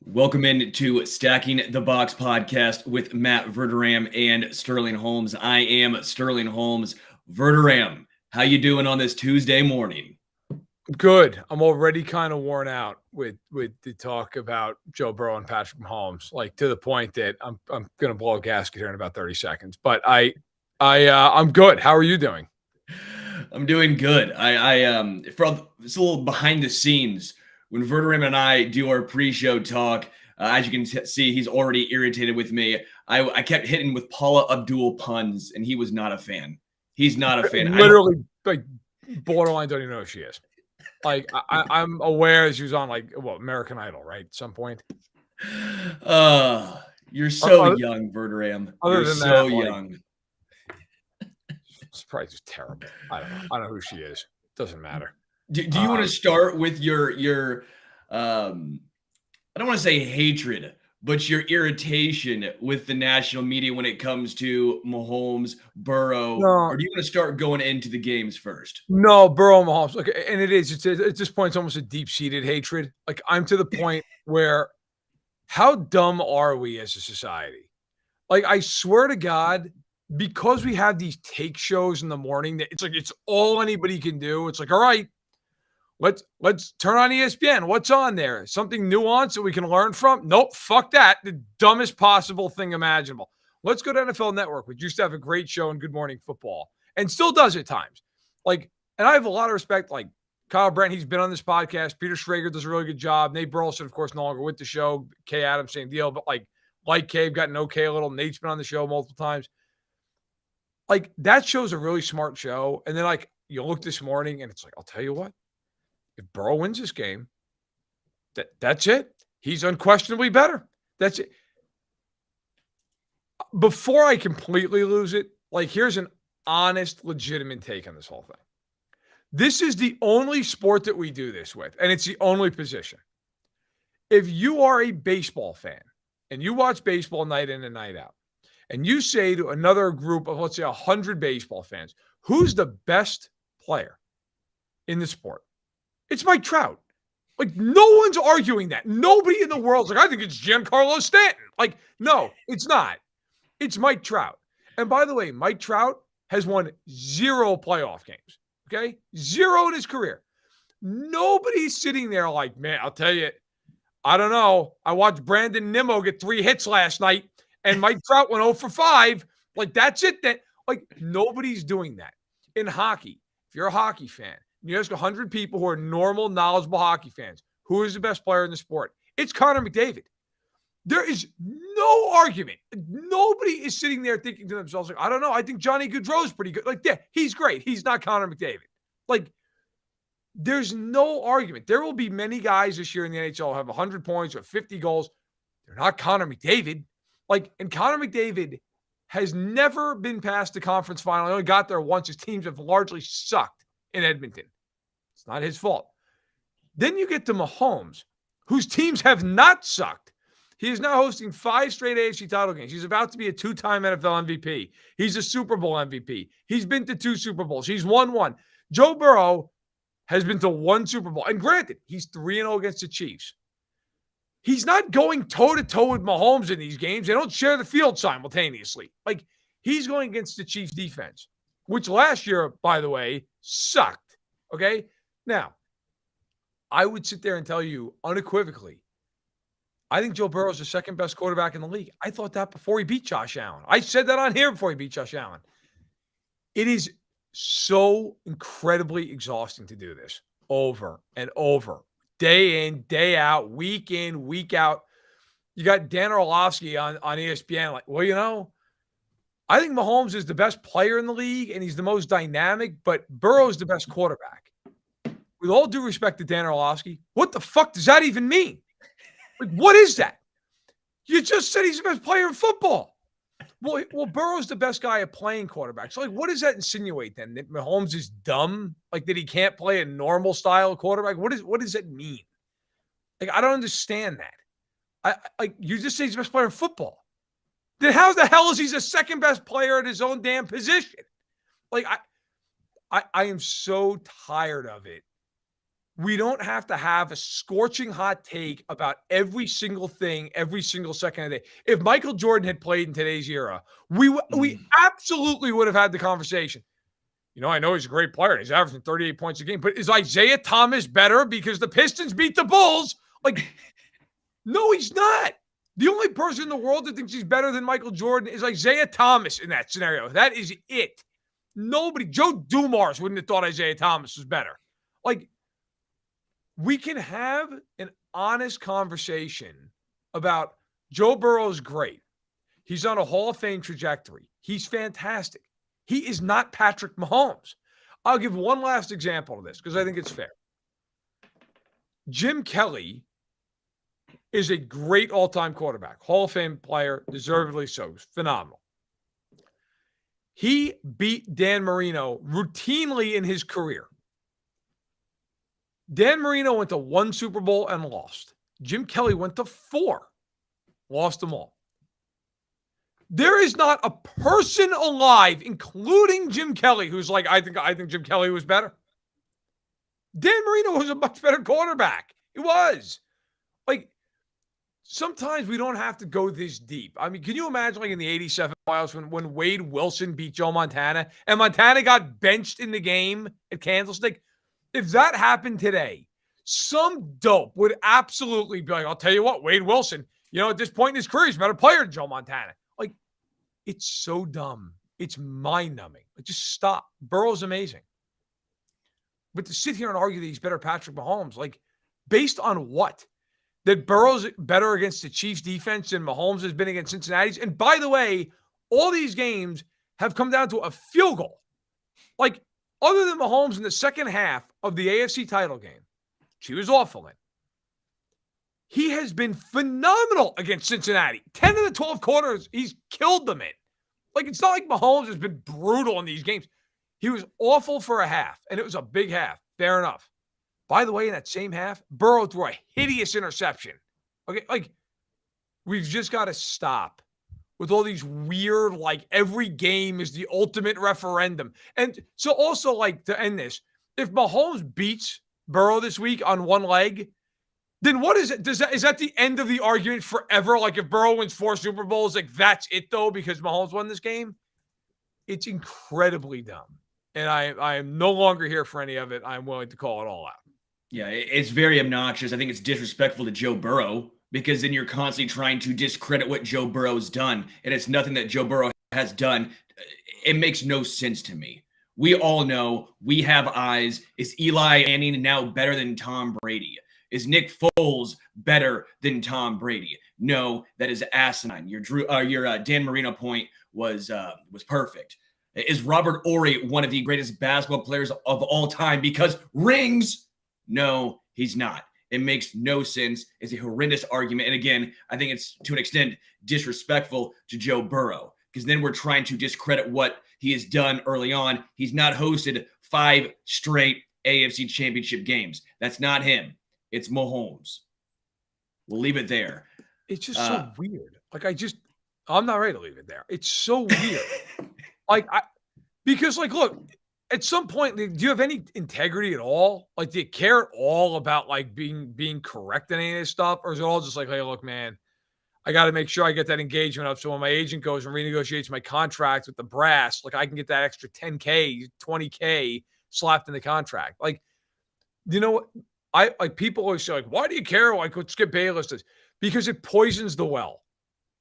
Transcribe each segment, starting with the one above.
Welcome in to Stacking the Box podcast with Matt Verderame and Sterling Holmes. I am Sterling Holmes. Verderame, how you doing on this Tuesday morning? Good. I'm already kind of worn out with the talk about Joe Burrow and Patrick Mahomes, like to the point that I'm gonna blow a gasket here in about 30 seconds. But I'm good. How are you doing? I'm doing good. For it's a little behind the scenes when Verderame and I do our pre-show talk. As you can see, he's already irritated with me. I kept hitting with Paula Abdul puns, and he was not a fan. He's not a fan. Literally, like borderline, don't even know who she is. Like I'm aware she was on American Idol, right? At some point. You're so young, Verderame. You're Than so that, young. It's probably just terrible. I don't know who she is. Doesn't matter. Do you want to start with your I don't want to say hatred, but your irritation with the national media when it comes to Mahomes, Burrow, or do you want to start going into the games first? No, Burrow, Mahomes. Look, and it's at this point, it's almost a deep-seated hatred. Like I'm to the point where, how dumb are we as a society? Like I swear to God, because we have these take shows in the morning, that it's like it's all anybody can do. It's like, all right, let's turn on ESPN. What's on there? Something nuanced that we can learn from? Nope, fuck that. The dumbest possible thing imaginable. Let's go to NFL Network, which used to have a great show in Good Morning Football and still does at times. Like, and I have a lot of respect. Like Kyle Brent, he's been on this podcast. Peter Schrager does a really good job. Nate Burleson, of course, no longer with the show. Kay Adams, same deal. But like Cave, got an okay a little. Nate's been on the show multiple times. Like that show's a really smart show. And then like you look this morning and it's like, I'll tell you what, if Burrow wins this game, that's it. He's unquestionably better. That's it. Before I completely lose it, like here's an honest, legitimate take on this whole thing. This is the only sport that we do this with, and it's the only position. If you are a baseball fan and you watch baseball night in and night out, and you say to another group of, let's say, 100 baseball fans, who's the best player in the sport? It's Mike Trout. Like, no one's arguing that. Nobody in the world's like, I think it's Giancarlo Stanton. Like, no, it's not. It's Mike Trout. And by the way, Mike Trout has won 0 playoff games. Okay? 0 in his career. Nobody's sitting there like, man, I'll tell you, I don't know. I watched Brandon Nimmo get 3 hits last night, and Mike Trout went 0 for 5. Like, that's it. Like, nobody's doing that. In hockey, if you're a hockey fan, you ask 100 people who are normal, knowledgeable hockey fans, who is the best player in the sport? It's Connor McDavid. There is no argument. Nobody is sitting there thinking to themselves, like, I don't know. I think Johnny Gaudreau's pretty good. Like, yeah, he's great. He's not Connor McDavid. Like, there's no argument. There will be many guys this year in the NHL who have 100 points or 50 goals. They're not Connor McDavid. Like, and Connor McDavid has never been past the conference final. He only got there once. His teams have largely sucked in Edmonton. It's not his fault. Then you get to Mahomes, whose teams have not sucked. He is now hosting 5 straight AFC title games. He's about to be a 2-time NFL MVP. He's a Super Bowl MVP. He's been to 2 Super Bowls. He's won 1. Joe Burrow has been to 1 Super Bowl. And granted, he's 3-0 against the Chiefs. He's not going toe-to-toe with Mahomes in these games. They don't share the field simultaneously. Like, he's going against the Chiefs defense, which last year, by the way, sucked. Okay? Now, I would sit there and tell you unequivocally, I think Joe Burrow is the second best quarterback in the league. I thought that before he beat Josh Allen. I said that on here before he beat Josh Allen. It is so incredibly exhausting to do this over and over, day in, day out, week in, week out. You got Dan Orlovsky on ESPN like, well, you know, I think Mahomes is the best player in the league and he's the most dynamic, but Burrow's the best quarterback. With all due respect to Dan Orlovsky, what the fuck does that even mean? Like, what is that? You just said he's the best player in football. Well, Burrow's the best guy at playing quarterback. So, like, what does that insinuate then? That Mahomes is dumb? Like, that he can't play a normal style quarterback? What does that mean? Like, I don't understand that. You just say he's the best player in football. Then how the hell is he the second best player at his own damn position? Like, I am so tired of it. we don't have to have a scorching hot take about every single thing, every single second of the day. If Michael Jordan had played in today's era, we absolutely would have had the conversation. I know he's a great player. He's averaging 38 points a game, but is Isaiah Thomas better because the Pistons beat the Bulls? No, he's not. The only person in the world that thinks he's better than Michael Jordan is Isaiah Thomas in that scenario. That is it. Nobody, Joe Dumars wouldn't have thought Isaiah Thomas was better. We can have an honest conversation about Joe Burrow's great. He's on a Hall of Fame trajectory. He's fantastic. He is not Patrick Mahomes. I'll give one last example of this because I think it's fair. Jim Kelly is a great all-time quarterback, Hall of Fame player, deservedly so, phenomenal. He beat Dan Marino routinely in his career. Dan Marino went to 1 Super Bowl and lost. Jim Kelly went to 4, lost them all. There is not a person alive, including Jim Kelly, who's like, I think Jim Kelly was better. Dan Marino was a much better quarterback. He was. Sometimes we don't have to go this deep. I mean, can you imagine in the 87 playoffs when Wade Wilson beat Joe Montana and Montana got benched in the game at Candlestick? If that happened today, some dope would absolutely be like, I'll tell you what, Wade Wilson, at this point in his career, he's a better player than Joe Montana. It's so dumb. It's mind-numbing. Just stop. Burrow's amazing. But to sit here and argue that he's better Patrick Mahomes, based on what? That Burrow's better against the Chiefs defense than Mahomes has been against Cincinnati's? And by the way, all these games have come down to a field goal. Other than Mahomes in the second half of the AFC title game, she was awful in. He has been phenomenal against Cincinnati. 10 of the 12 quarters, he's killed them in. It's not like Mahomes has been brutal in these games. He was awful for a half, and it was a big half. Fair enough. By the way, in that same half, Burrow threw a hideous interception. Okay, we've just got to stop with all these weird, every game is the ultimate referendum. And so also, to end this, if Mahomes beats Burrow this week on one leg, then what is it? Is that the end of the argument forever? If Burrow wins 4 Super Bowls, that's it though, because Mahomes won this game? It's incredibly dumb. And I am no longer here for any of it. I'm willing to call it all out. Yeah, it's very obnoxious. I think it's disrespectful to Joe Burrow because then you're constantly trying to discredit what Joe Burrow's done. And it's nothing that Joe Burrow has done. It makes no sense to me. We all know we have eyes. Is Eli Manning now better than Tom Brady? Is Nick Foles better than Tom Brady? No, that is asinine. Your Dan Marino point was perfect. Is Robert Horry one of the greatest basketball players of all time because rings? No, he's not. It makes no sense. It's a horrendous argument. And again, I think it's to an extent disrespectful to Joe Burrow because then we're trying to discredit what he has done early on. He's not hosted 5 straight AFC championship games. That's not him. It's Mahomes. We'll leave it there. It's just so weird. I'm not ready to leave it there. It's so weird. Because look, at some point, do you have any integrity at all? Do you care at all about being correct in any of this stuff? Or is it all just hey, look, man, I got to make sure I get that engagement up. So when my agent goes and renegotiates my contract with the brass, I can get that extra 10K, 20K slapped in the contract. You know what? People always say, why do you care? What Skip Bayless does? Because it poisons the well.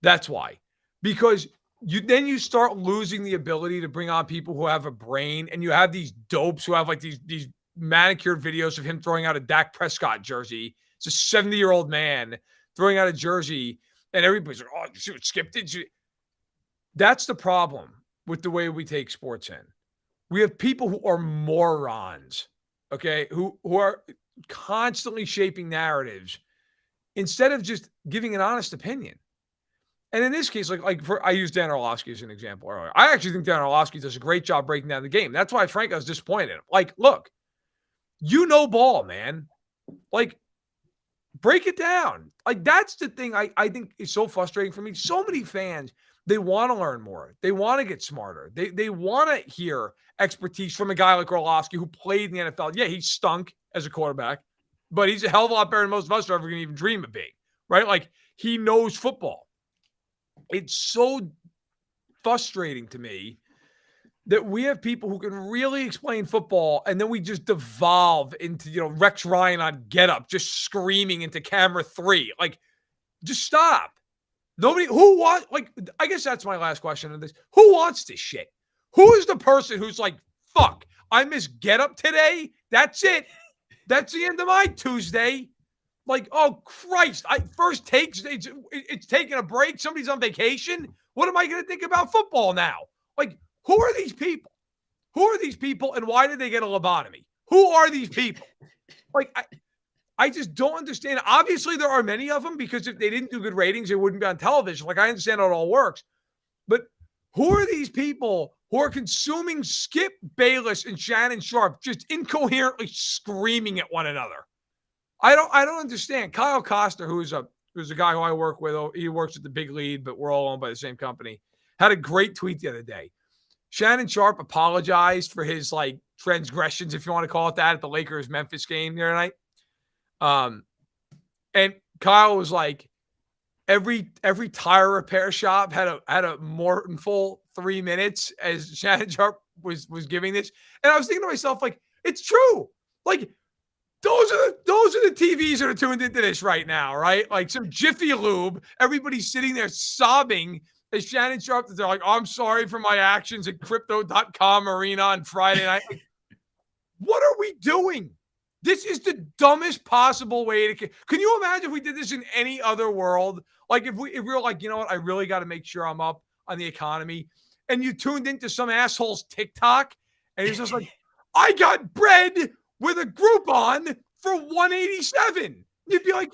That's why. Because you start losing the ability to bring on people who have a brain, and you have these dopes who have these manicured videos of him throwing out a Dak Prescott jersey. It's a 70-year-old man throwing out a jersey, and everybody's like, oh, you see what Skip did? That's the problem with the way we take sports in. We have people who are morons, okay, who are constantly shaping narratives instead of just giving an honest opinion. And in this case, I used Dan Orlovsky as an example earlier. I actually think Dan Orlovsky does a great job breaking down the game. That's why, frankly, I was disappointed in him. Look, ball, man. Break it down. That's the thing I think is so frustrating for me. So many fans, they want to learn more. They want to get smarter. They want to hear expertise from a guy like Orlovsky who played in the NFL. Yeah, he stunk as a quarterback. but he's a hell of a lot better than most of us are ever going to even dream of being, right? Like, he knows football. It's so frustrating to me that we have people who can really explain football, and then we just devolve into, Rex Ryan on Get Up, just screaming into camera 3. Like, just stop. Nobody who wants, like, I guess that's my last question on this. Who wants this shit? Who is the person who's like, fuck, I missed Get Up today? That's it. That's the end of my Tuesday. Like, oh Christ, first takes, it's taking a break. Somebody's on vacation. What am I going to think about football now? Like, who are these people? Who are these people, and why did they get a lobotomy? Who are these people? Like, I just don't understand. Obviously, there are many of them, because if they didn't do good ratings, they wouldn't be on television. Like, I understand how it all works. But who are these people who are consuming Skip Bayless and Shannon Sharp just incoherently screaming at one another? I don't understand. Kyle Koster, who's a guy who I work with, he works at the Big Lead, but we're all owned by the same company, had a great tweet the other day. Shannon Sharp apologized for his, like, transgressions, if you want to call it that, at the Lakers-Memphis game the other night. And Kyle was like, every tire repair shop had a mournful 3 minutes as Shannon Sharp was giving this. And I was thinking to myself, like, it's true. Like, those are the TVs that are tuned into this right now, right? Like, some Jiffy Lube. Everybody's sitting there sobbing as Shannon Sharp, they're like, oh, I'm sorry for my actions at Crypto.com Arena on Friday night. Like, what are we doing? This is the dumbest possible way to. Can you imagine if we did this in any other world? Like, if we were like, you know what, I really got to make sure I'm up on the economy, and you tuned into some asshole's TikTok, and he's just like, I got bread with a Groupon for $187. You'd be like,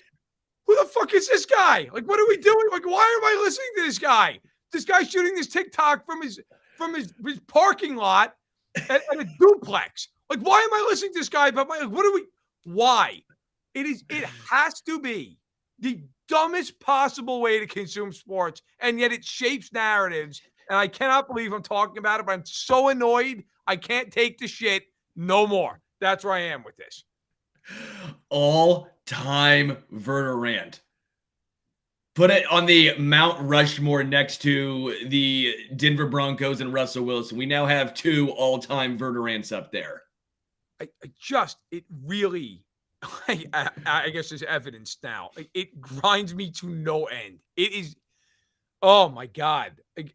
who the fuck is this guy? Like, what are we doing? Like, why am I listening to this guy? This guy's shooting this TikTok from his parking lot at a duplex. Like, why am I listening to this guy? But why? It has to be the dumbest possible way to consume sports, and yet it shapes narratives. And I cannot believe I'm talking about it, but I'm so annoyed. I can't take the shit no more. That's where I am with this. All-time Verderame. Put it on the Mount Rushmore next to the Denver Broncos and Russell Wilson. We now have 2 all-time Verderames up there. I guess there's evidence now. It grinds me to no end. It is, oh my God.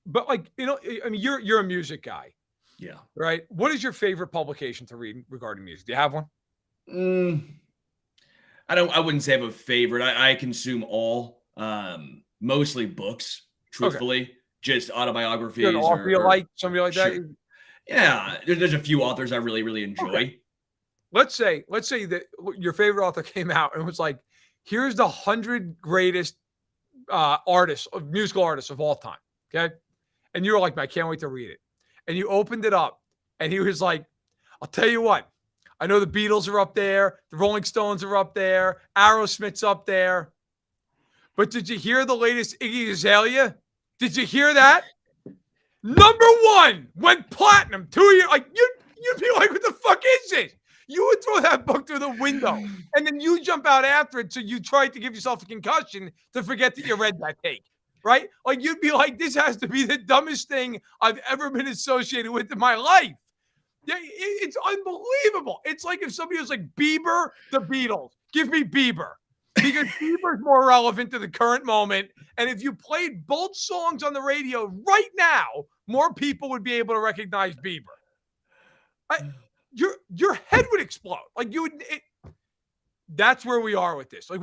But, like, I mean, you're a music guy. Yeah. Right? What is your favorite publication to read regarding music? Do you have one? I wouldn't say I have a favorite. I consume all. Mostly books, truthfully. Okay. Just autobiographies. Or somebody like that? Sure. Yeah. There's a few authors I really, really enjoy. Okay. Let's say that your favorite author came out and was like, here's the 100 greatest musical artists of all time. Okay. And you were like, I can't wait to read it. And you opened it up and he was like, I'll tell you what, I know the Beatles are up there. The Rolling Stones are up there. Aerosmith's up there. But did you hear the latest Iggy Azalea? Did you hear that? Number 1 went platinum 2 years. Like, you'd be like, what the fuck is this? You would throw that book through the window, and then you jump out after it, so you tried to give yourself a concussion to forget that you read that take, right? Like, you'd be like, this has to be the dumbest thing I've ever been associated with in my life. Yeah, it's unbelievable. It's like if somebody was like, Bieber, the Beatles. Give me Bieber. Because Bieber's more relevant to the current moment. And if you played both songs on the radio right now, more people would be able to recognize Bieber. Your head would explode. Like, that's where we are with this. Like,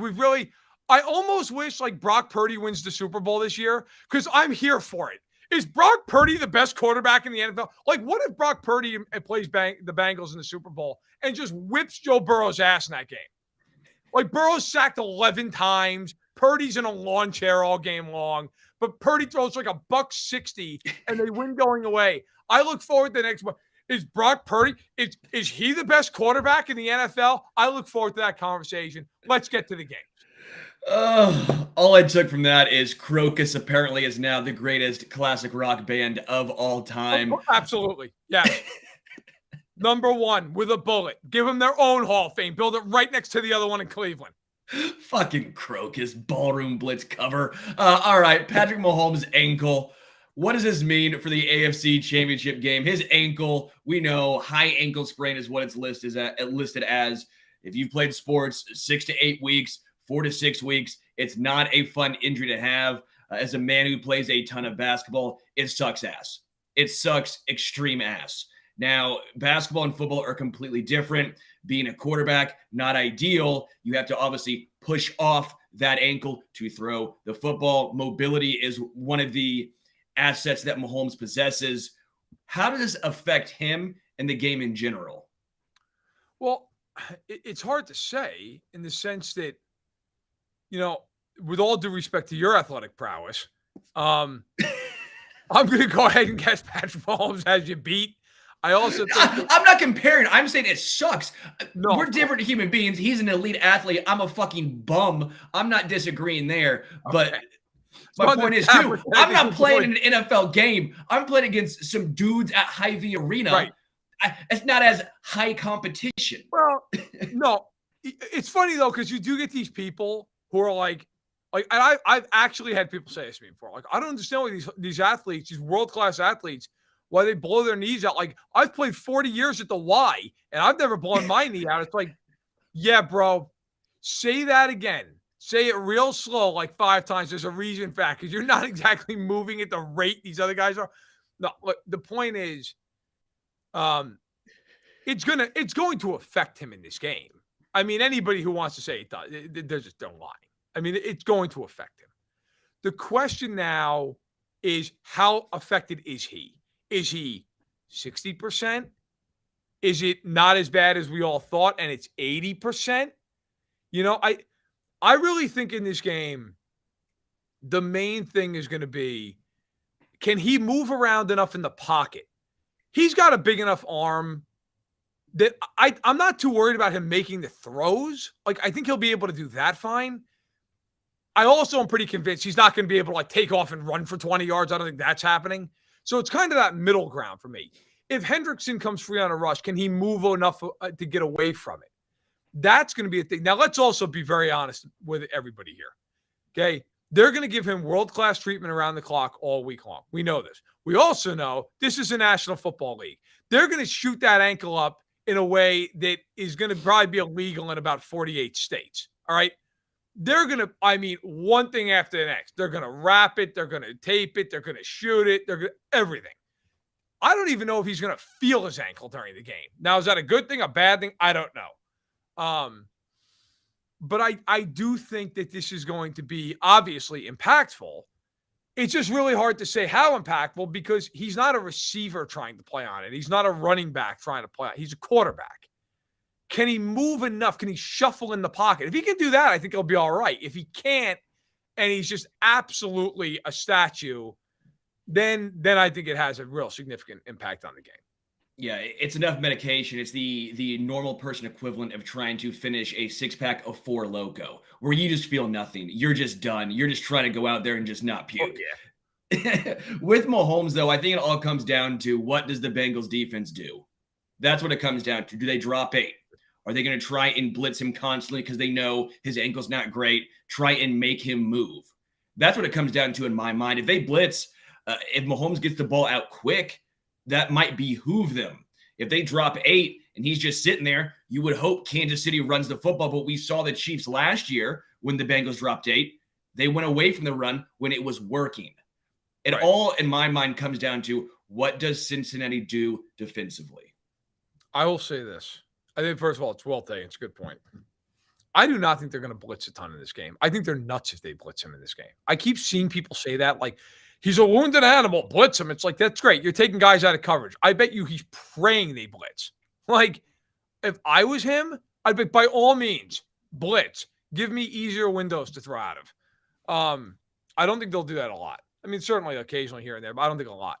I almost wish, like, Brock Purdy wins the Super Bowl this year, because I'm here for it. Is Brock Purdy the best quarterback in the NFL? Like, what if Brock Purdy plays the Bengals in the Super Bowl and just whips Joe Burrow's ass in that game? Like, Burrow's sacked 11 times. Purdy's in a lawn chair all game long. But Purdy throws like $160 and they win going away. I look forward to the next one. Is Brock Purdy, is he the best quarterback in the NFL? I look forward to that conversation. Let's get to the game. All I took from that is Crocus apparently is now the greatest classic rock band of all time. Absolutely. Yeah. Number one with a bullet. Give them their own Hall of Fame. Build it right next to the other one in Cleveland. Fucking Crocus ballroom blitz cover. All right, Patrick Mahomes' ankle. What does this mean for the AFC Championship game? His ankle, we know high ankle sprain is what it's listed as. If you've played sports 6 to 8 weeks, 4 to 6 weeks, it's not a fun injury to have. As a man who plays a ton of basketball, it sucks ass. It sucks extreme ass. Now, basketball and football are completely different. Being a quarterback, not ideal. You have to obviously push off that ankle to throw the football. Mobility is one of the assets that Mahomes possesses. How does this affect him and the game in general? Well, it's hard to say in the sense that, with all due respect to your athletic prowess, I'm going to go ahead and guess Patrick Mahomes has you beat. I also think I'm not comparing. I'm saying it sucks. No, we're different human beings. He's an elite athlete. I'm a fucking bum. I'm not disagreeing there. But my point is, too, I'm not playing an NFL game. I'm playing against some dudes at Hy-Vee Arena. Right. It's not as high competition. Well, no. It's funny, though, because you do get these people who are like and I've actually had people say this to me before. Like, I don't understand why these athletes, these world-class athletes, why they blow their knees out. Like, I've played 40 years at the Y, and I've never blown my knee out. It's like, yeah, bro, say that again. Say it real slow, like 5 times. There's a reason for that, because you're not exactly moving at the rate these other guys are. No, look, the point is, it's going to affect him in this game. I mean, anybody who wants to say it does, they're just don't lie. I mean, it's going to affect him. The question now is, how affected is he? Is he 60%? Is it not as bad as we all thought, and it's 80%? I really think in this game, the main thing is going to be, can he move around enough in the pocket? He's got a big enough arm that I'm not too worried about him making the throws. Like, I think he'll be able to do that fine. I also am pretty convinced he's not going to be able to take off and run for 20 yards. I don't think that's happening. So it's kind of that middle ground for me. If Hendrickson comes free on a rush, can he move enough to get away from it? That's going to be a thing. Now, let's also be very honest with everybody here. Okay? They're going to give him world-class treatment around the clock all week long. We know this. We also know this is a National Football League. They're going to shoot that ankle up in a way that is going to probably be illegal in about 48 states. All right? They're going to, one thing after the next. They're going to wrap it. They're going to tape it. They're going to shoot it. They're going to everything. I don't even know if he's going to feel his ankle during the game. Now, is that a good thing, a bad thing? I don't know. But I do think that this is going to be obviously impactful. It's just really hard to say how impactful, because he's not a receiver trying to play on it. He's not a running back trying to play on it. He's a quarterback. Can he move enough? Can he shuffle in the pocket? If he can do that, I think he'll be all right. If he can't, and he's just absolutely a statue, then I think it has a real significant impact on the game. Yeah, it's enough medication. It's the normal person equivalent of trying to finish a 6-pack of 4 Loco, where you just feel nothing. You're just done. You're just trying to go out there and just not puke. Oh, yeah. With Mahomes, though, I think it all comes down to, what does the Bengals defense do? That's what it comes down to. Do they drop 8? Are they going to try and blitz him constantly because they know his ankle's not great? Try and make him move. That's what it comes down to in my mind. If they blitz, if Mahomes gets the ball out quick, that might behoove them. If they drop 8 and he's just sitting there, you would hope Kansas City runs the football. But we saw the Chiefs last year when the Bengals dropped 8. They went away from the run when it was working. It all, in my mind, comes down to, what does Cincinnati do defensively? I will say this. I think, first of all, it's well taken. It's a good point. I do not think they're going to blitz a ton in this game. I think they're nuts if they blitz him in this game. I keep seeing people say that, like, he's a wounded animal, blitz him. It's like, that's great. You're taking guys out of coverage. I bet you he's praying they blitz. Like, if I was him, I'd be, by all means, blitz. Give me easier windows to throw out of. I don't think they'll do that a lot. I mean, certainly occasionally here and there, but I don't think a lot.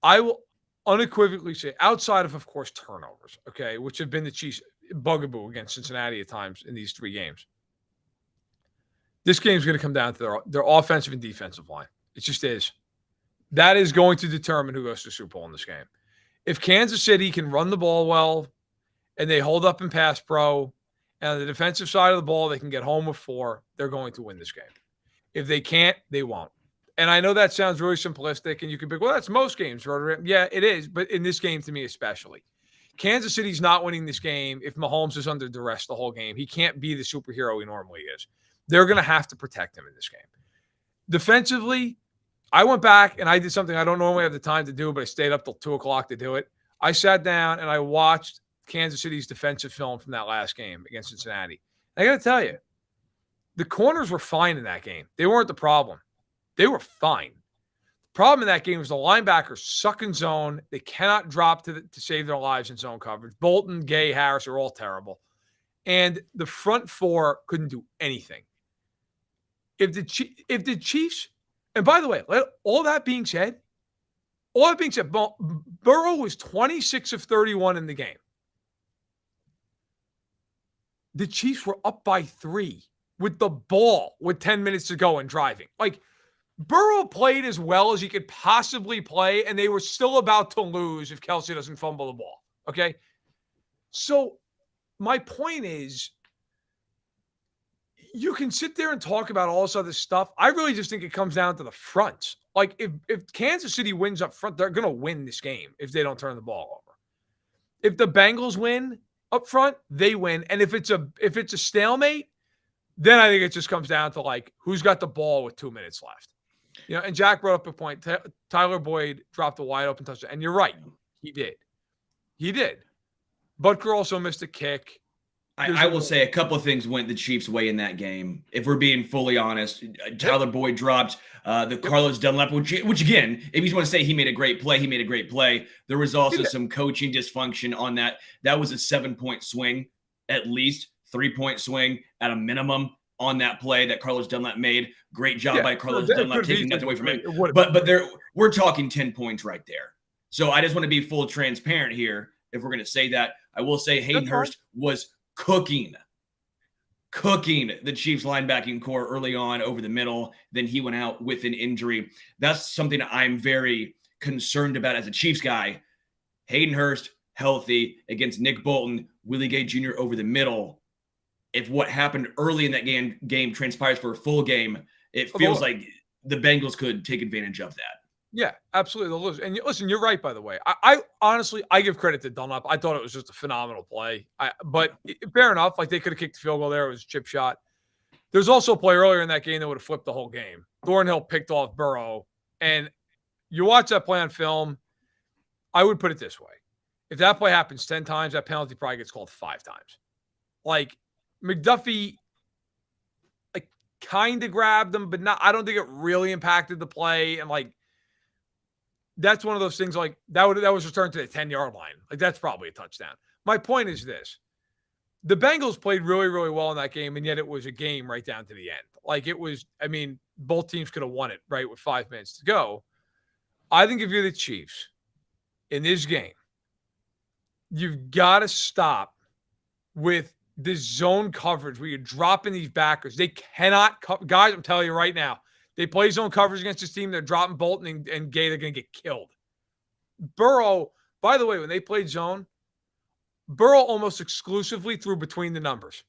I will unequivocally say, outside of course, turnovers, okay, which have been the Chiefs' bugaboo against Cincinnati at times in these 3 games, this game's going to come down to their offensive and defensive line. It just is. That is going to determine who goes to the Super Bowl in this game. If Kansas City can run the ball well and they hold up in pass pro, and on the defensive side of the ball, they can get home with 4, they're going to win this game. If they can't, they won't. And I know that sounds really simplistic, and you could be, well, that's most games, Verderame. Yeah, it is, but in this game, to me especially. Kansas City's not winning this game if Mahomes is under duress the whole game. He can't be the superhero he normally is. They're going to have to protect him in this game. Defensively, I went back and I did something I don't normally have the time to do, but I stayed up till 2 o'clock to do it. I sat down and I watched Kansas City's defensive film from that last game against Cincinnati. And I got to tell you, the corners were fine in that game. They weren't the problem. They were fine. The problem in that game was the linebackers suck in zone. They cannot drop to save their lives in zone coverage. Bolton, Gay, Harris are all terrible. And the front 4 couldn't do anything. If the Chiefs, and by the way, all that being said, Burrow was 26 of 31 in the game. The Chiefs were up by 3 with the ball with 10 minutes to go and driving. Like, Burrow played as well as he could possibly play, and they were still about to lose if Kelsey doesn't fumble the ball. Okay? So my point is, you can sit there and talk about all this other stuff. I really just think it comes down to the fronts. Like, if Kansas City wins up front, they're going to win this game if they don't turn the ball over. If the Bengals win up front, they win. And if it's a stalemate, then I think it just comes down to, like, who's got the ball with 2 minutes left. You know, and Jack brought up a point. Tyler Boyd dropped a wide open touchdown. And you're right. He did. Butker also missed a kick. I will say a couple of things went the Chiefs' way in that game. If we're being fully honest, Tyler Boyd dropped the Carlos Dunlap, which again, if you want to say he made a great play, he made a great play. There was also some coaching dysfunction on that. That was a 7-point swing, at least 3-point swing at a minimum on that play that Carlos Dunlap made. Great job by Carlos Dunlap, taking nothing away from him. But we're talking 10 points right there. So I just want to be full transparent here. If we're going to say that, I will say Hayden Hurst was cooking the Chiefs linebacking core early on over the middle. Then he went out with an injury. That's something I'm very concerned about as a Chiefs guy. Hayden Hurst healthy against Nick Bolton, Willie Gay Jr. over the middle. If what happened early in that game transpires for a full game, it feels like the Bengals could take advantage of that. Yeah, absolutely. They'll lose. And listen, you're right, by the way. I honestly, I give credit to Dunlap. I thought it was just a phenomenal play. But fair enough. Like, they could have kicked the field goal there. It was a chip shot. There's also a play earlier in that game that would have flipped the whole game. Thornhill picked off Burrow. And you watch that play on film, I would put it this way. If that play happens 10 times, that penalty probably gets called 5 times. Like, McDuffie, like, kind of grabbed him, but not. I don't think it really impacted the play. And, like, that's one of those things, like, that was returned to the 10-yard line. Like, that's probably a touchdown. My point is this. The Bengals played really, really well in that game, and yet it was a game right down to the end. Like, it was, I mean, both teams could have won it, right, with 5 minutes to go. I think if you're the Chiefs in this game, you've got to stop with this zone coverage where you're dropping these backers. They cannot guys, I'm telling you right now, they play zone coverage against this team. They're dropping Bolton and Gay. They're going to get killed. Burrow, by the way, when they played zone, Burrow almost exclusively threw between the numbers.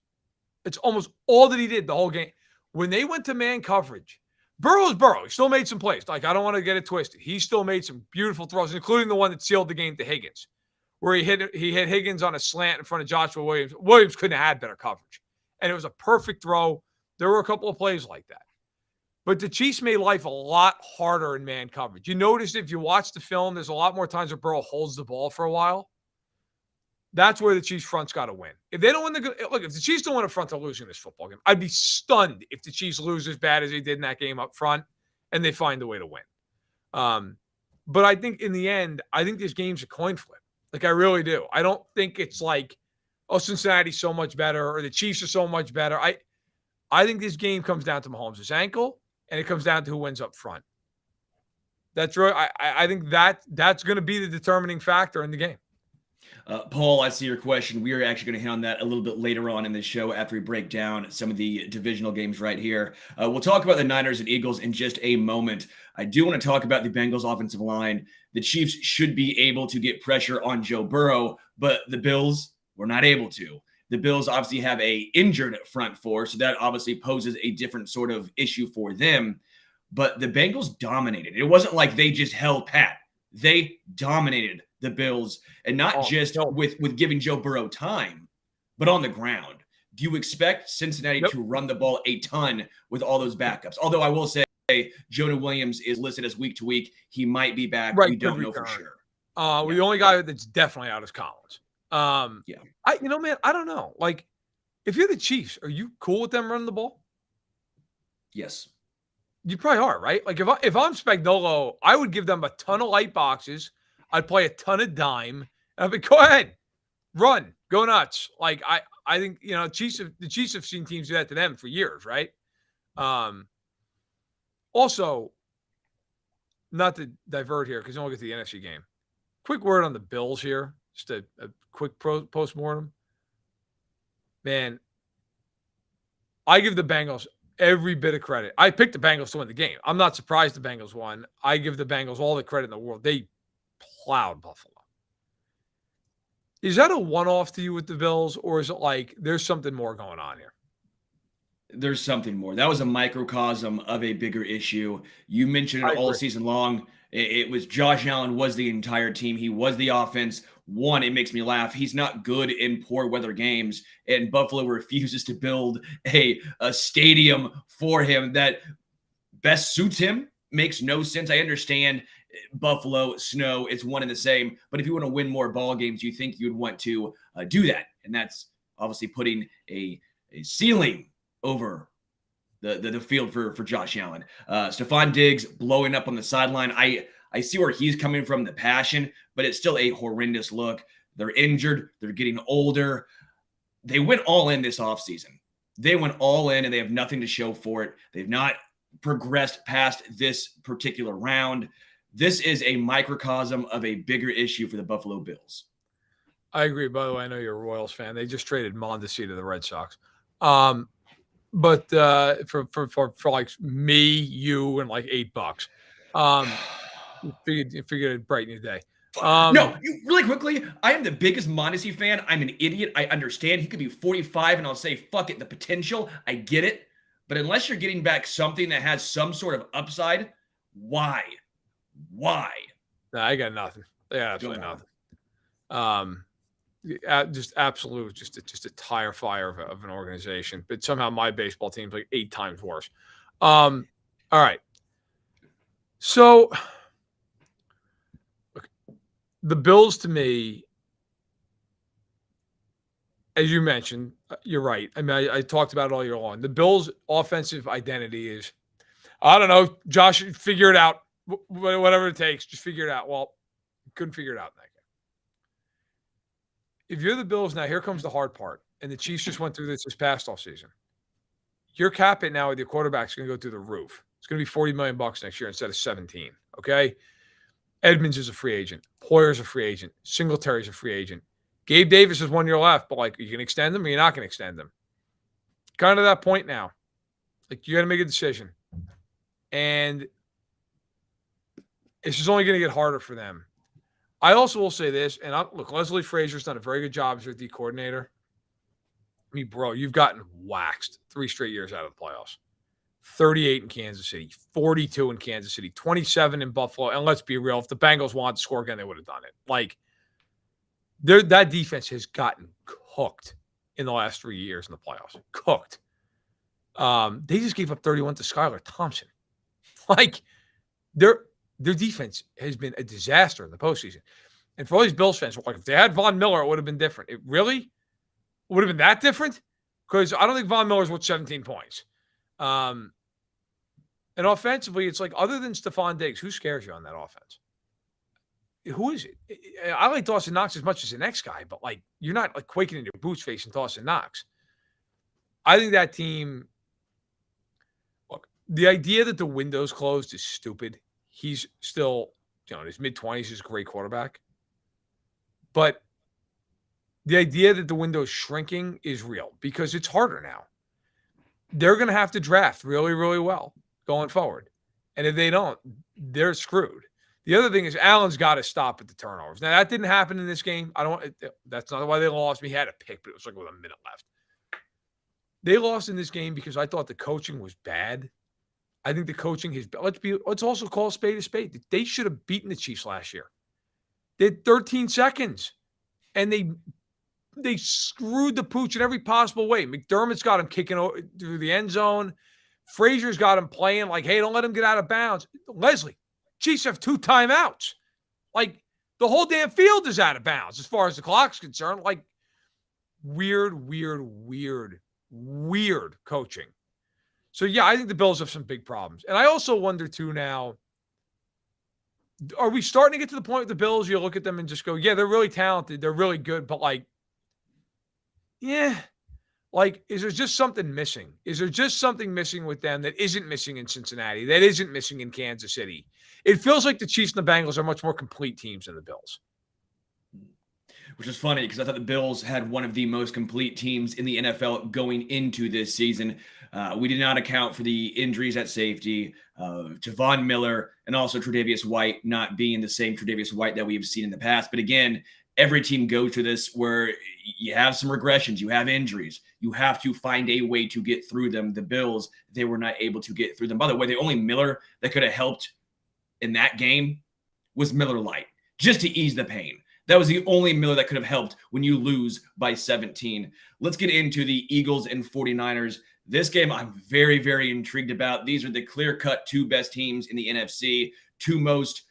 It's almost all that he did the whole game. When they went to man coverage, Burrow's Burrow. He still made some plays. Like, I don't want to get it twisted. He still made some beautiful throws, including the one that sealed the game to Higgins, where he hit Higgins on a slant in front of Joshua Williams. Williams couldn't have had better coverage. And it was a perfect throw. There were a couple of plays like that. But the Chiefs made life a lot harder in man coverage. You notice if you watch the film, there's a lot more times where Burrow holds the ball for a while. That's where the Chiefs front's got to win. If they don't win if the Chiefs don't win up front, they're losing this football game. I'd be stunned if the Chiefs lose as bad as they did in that game up front and they find a way to win. But I think in the end, I think this game's a coin flip. Like, I really do. I don't think it's like, oh, Cincinnati's so much better or the Chiefs are so much better. I think this game comes down to Mahomes' ankle. And it comes down to who wins up front. That's really, I think that's going to be the determining factor in the game. Paul, I see your question. We are actually going to hit on that a little bit later on in the show after we break down some of the divisional games right here. We'll talk about the Niners and Eagles in just a moment. I do want to talk about the Bengals offensive line. the Chiefs should be able to get pressure on Joe Burrow, but the Bills were not able to. The Bills obviously have a injured front four, so that obviously poses a different sort of issue for them. But the Bengals dominated. It wasn't like they just held pat. They dominated the Bills, and not just with giving Joe Burrow time, but on the ground. Do you expect Cincinnati to run the ball a ton with all those backups? Although I will say Jonah Williams is listed as week to week. He might be back. Right, we don't know for sure. The only guy that's definitely out is Collins. Yeah. Man, I don't know. Like, if you're the Chiefs, are you cool with them running the ball? Yes. You probably are, right? Like, if I'm Spagnuolo, I would give them a ton of light boxes. I'd play a ton of dime. And I'd be, go ahead, run, go nuts. Like, I think, the Chiefs have seen teams do that to them for years, right? Also, not to divert here, because I don't get to the NFC game. Quick word on the Bills here. Just a quick postmortem. Man, I give the Bengals every bit of credit. I picked the Bengals to win the game. I'm not surprised the Bengals won. I give the Bengals all the credit in the world. They plowed Buffalo. Is that a one-off to you with the Bills, or is it like there's something more going on here? There's something more. That was a microcosm of a bigger issue. You mentioned it all season long. It was Josh Allen was the entire team. He was the offense. One, it makes me laugh. He's not good in poor weather games, and Buffalo refuses to build a stadium for him that best suits him. Makes no sense. I understand Buffalo, snow, it's one and the same. But if you want to win more ball games, you think you'd want to do that. And that's obviously putting a ceiling over the field for Josh Allen. Stephon Diggs blowing up on the sideline. I see where he's coming from, the passion, but it's still a horrendous look. They're injured. They're getting older. They went all in this offseason. They went all in, and they have nothing to show for it. They've not progressed past this particular round. This is a microcosm of a bigger issue for the Buffalo Bills. I agree. By the way, I know you're a Royals fan. They just traded Mondesi to the Red Sox. But for like me, you, and like $8. You figured it'd brighten your day. Really quickly, I am the biggest Mondesi fan. I'm an idiot. I understand he could be 45, and I'll say, fuck it, the potential. I get it. But unless you're getting back something that has some sort of upside, why? Why? No, I got nothing. Yeah, absolutely nothing. Just absolute, just a tire fire of an organization. But somehow my baseball team's like 8 times worse. All right. So look, the Bills, to me, as you mentioned, you're right. I mean, I talked about it all year long. The Bills' offensive identity is, I don't know, Josh, figure it out. Whatever it takes, just figure it out. Well, couldn't figure it out in that game. If you're the Bills now, here comes the hard part. And the Chiefs just went through this past offseason. Your cap hit now with your quarterback is going to go through the roof. It's going to be $40 million next year instead of 17. Okay. Edmonds is a free agent. Poyer's a free agent. Singletary's a free agent. Gabe Davis has 1 year left, but like, you can extend them or you're not going to extend them. Kind of that point now. Like, you got to make a decision. And it's just only going to get harder for them. I also will say this, and look, Leslie Frazier's done a very good job as your D coordinator. I mean, bro, you've gotten waxed 3 straight years out of the playoffs. 38 in Kansas City, 42 in Kansas City, 27 in Buffalo. And let's be real, if the Bengals wanted to score again, they would have done it. Like, that defense has gotten cooked in the last 3 years in the playoffs. Cooked. They just gave up 31 to Skylar Thompson. Like, their defense has been a disaster in the postseason. And for all these Bills fans, like, if they had Von Miller, it would have been different. It really would have been that different? Because I don't think Von Miller's worth 17 points. And offensively, it's like, other than Stephon Diggs, who scares you on that offense? Who is it? I like Dawson Knox as much as the next guy, but like, you're not like quaking in your boots facing Dawson Knox. I think that team, look, the idea that the window's closed is stupid. He's still, in his mid-20s, he's a great quarterback. But the idea that the window is shrinking is real because it's harder now. They're going to have to draft really, really well going forward. And if they don't, they're screwed. The other thing is Allen's got to stop at the turnovers. Now, that didn't happen in this game. That's not why they lost. We had a pick, but it was like with a minute left. They lost in this game because I thought the coaching was bad. I think the coaching is let's also call a spade a spade. They should have beaten the Chiefs last year. They had 13 seconds, and they screwed the pooch in every possible way. McDermott's got him kicking through the end zone. Frazier's got him playing like, hey, don't let him get out of bounds. Leslie, Chiefs have 2 timeouts. Like, the whole damn field is out of bounds as far as the clock's concerned. Like, weird coaching. So, yeah, I think the Bills have some big problems. And I also wonder, too, now, are we starting to get to the point with the Bills? You look at them and just go, yeah, they're really talented. They're really good. But, like, yeah. Like, is there just something missing? Is there just something missing with them that isn't missing in Cincinnati, that isn't missing in Kansas City? It feels like the Chiefs and the Bengals are much more complete teams than the Bills. Which is funny because I thought the Bills had one of the most complete teams in the NFL going into this season. We did not account for the injuries at safety, Javon Miller, and also Tre'Davious White not being the same Tre'Davious White that we have seen in the past. But again, every team goes through this where you have some regressions, you have injuries, you have to find a way to get through them. The Bills, they were not able to get through them. By the way, the only Miller that could have helped in that game was Miller Lite, just to ease the pain. That was the only Miller that could have helped when you lose by 17. Let's get into the Eagles and 49ers. This game I'm very, very intrigued about. These are the clear-cut 2 best teams in the NFC, 2 most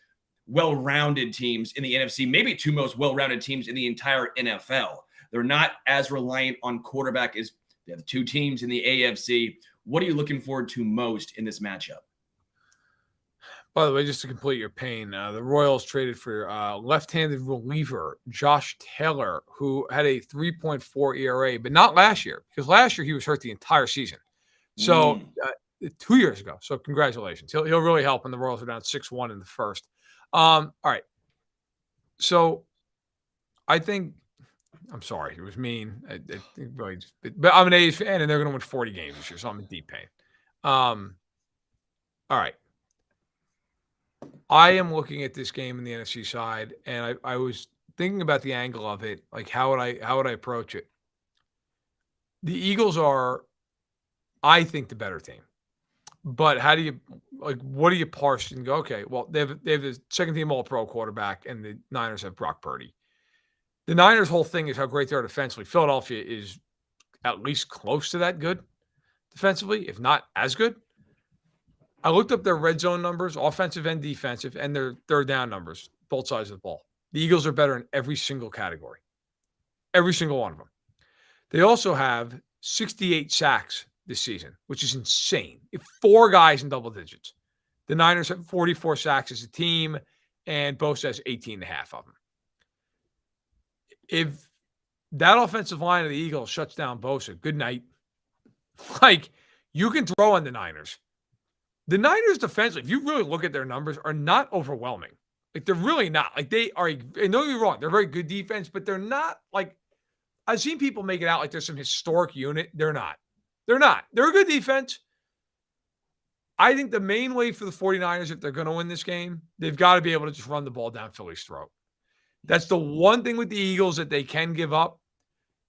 well-rounded teams in the NFC, maybe 2 most well-rounded teams in the entire NFL. They're not as reliant on quarterback as the other 2 teams in the AFC. What are you looking forward to most in this matchup? By the way, just to complete your pain, the Royals traded for left-handed reliever Josh Taylor, who had a 3.4 ERA, but not last year, because last year he was hurt the entire season. So 2 years ago. So congratulations. He'll really help when the Royals are down 6-1 in the first. All right. So I think I'm sorry. It was mean. It really but I'm an A's fan, and they're going to win 40 games this year, so I'm in deep pain. All right. I am looking at this game in the NFC side, and I was thinking about the angle of it, like how would I approach it? The Eagles are, I think, the better team. But how do you what do you parse and go, okay, well, they have the second team all-pro quarterback, and the Niners have Brock Purdy. The Niners' whole thing is how great they are defensively. Philadelphia is at least close to that good defensively, if not as good. I looked up their red zone numbers, offensive and defensive, and their third down numbers, both sides of the ball. The Eagles are better in every single category, every single one of them. They also have 68 sacks this season, which is insane. 4 guys in double digits. The Niners have 44 sacks as a team, and Bosa has 18.5 of them. If that offensive line of the Eagles shuts down Bosa, good night. Like, you can throw on the Niners. The Niners defensively, if you really look at their numbers, are not overwhelming. Like, they're really not. Like, they are, and don't get me wrong, they're very good defense, but they're not like, I've seen people make it out like there's some historic unit. They're not. They're not. They're a good defense. I think the main way for the 49ers, if they're going to win this game, they've got to be able to just run the ball down Philly's throat. That's the one thing with the Eagles that they can give up.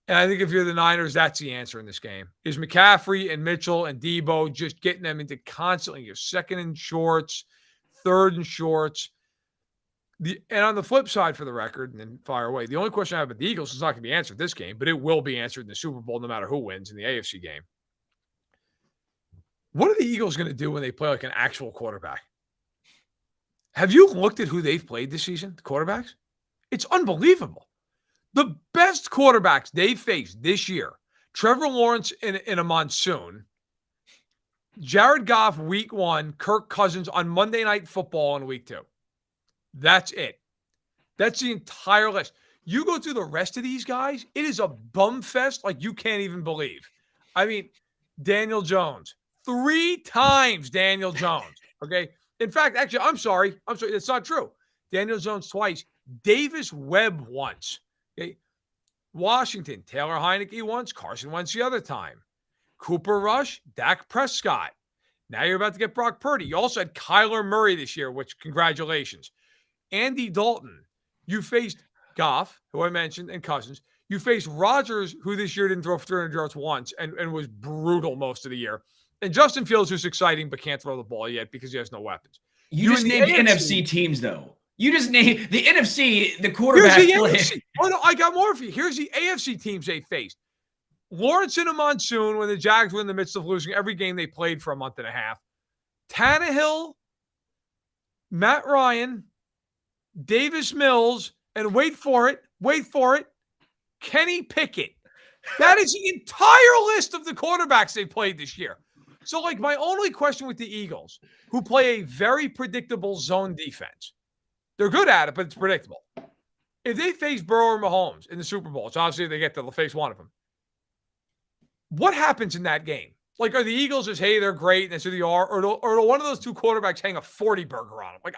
And I think if you're the Niners, that's the answer in this game. Is McCaffrey and Mitchell and Debo just getting them into constantly your second and shorts, third and shorts. And on the flip side, for the record, and then fire away, the only question I have about the Eagles is not going to be answered this game, but it will be answered in the Super Bowl no matter who wins in the AFC game. What are the Eagles going to do when they play like an actual quarterback? Have you looked at who they've played this season, the quarterbacks? It's unbelievable. The best quarterbacks they've faced this year, Trevor Lawrence in a monsoon, Jared Goff week 1, Kirk Cousins on Monday Night Football in week 2. That's it. That's the entire list. You go through the rest of these guys, it is a bum fest like you can't even believe. I mean, Daniel Jones. 3 times Daniel Jones. Okay. In fact, actually, I'm sorry. That's not true. Daniel Jones twice. Davis Webb once. Okay. Washington, Taylor Heineke once, Carson Wentz the other time. Cooper Rush, Dak Prescott. Now you're about to get Brock Purdy. You also had Kyler Murray this year, which congratulations. Andy Dalton. You faced Goff, who I mentioned, and Cousins. You faced Rodgers, who this year didn't throw for 300 yards once and was brutal most of the year. And Justin Fields, who's exciting but can't throw the ball yet because he has no weapons. You just in the named AFC, NFC teams, though. You just named the NFC, the quarterback. Here's the AFC. Oh, no, I got more for you. Here's the AFC teams they faced. Lawrence in a monsoon when the Jags were in the midst of losing every game they played for a month and a half. Tannehill, Matt Ryan, Davis Mills, and wait for it, Kenny Pickett. That is the entire list of the quarterbacks they played this year. So, like, my only question with the Eagles, who play a very predictable zone defense, they're good at it, but it's predictable. If they face Burrow or Mahomes in the Super Bowl, so obviously they get to face one of them, what happens in that game? Like, are the Eagles just, hey, they're great, and that's who they are, or do one of those two quarterbacks hang a 40 burger on them? Like,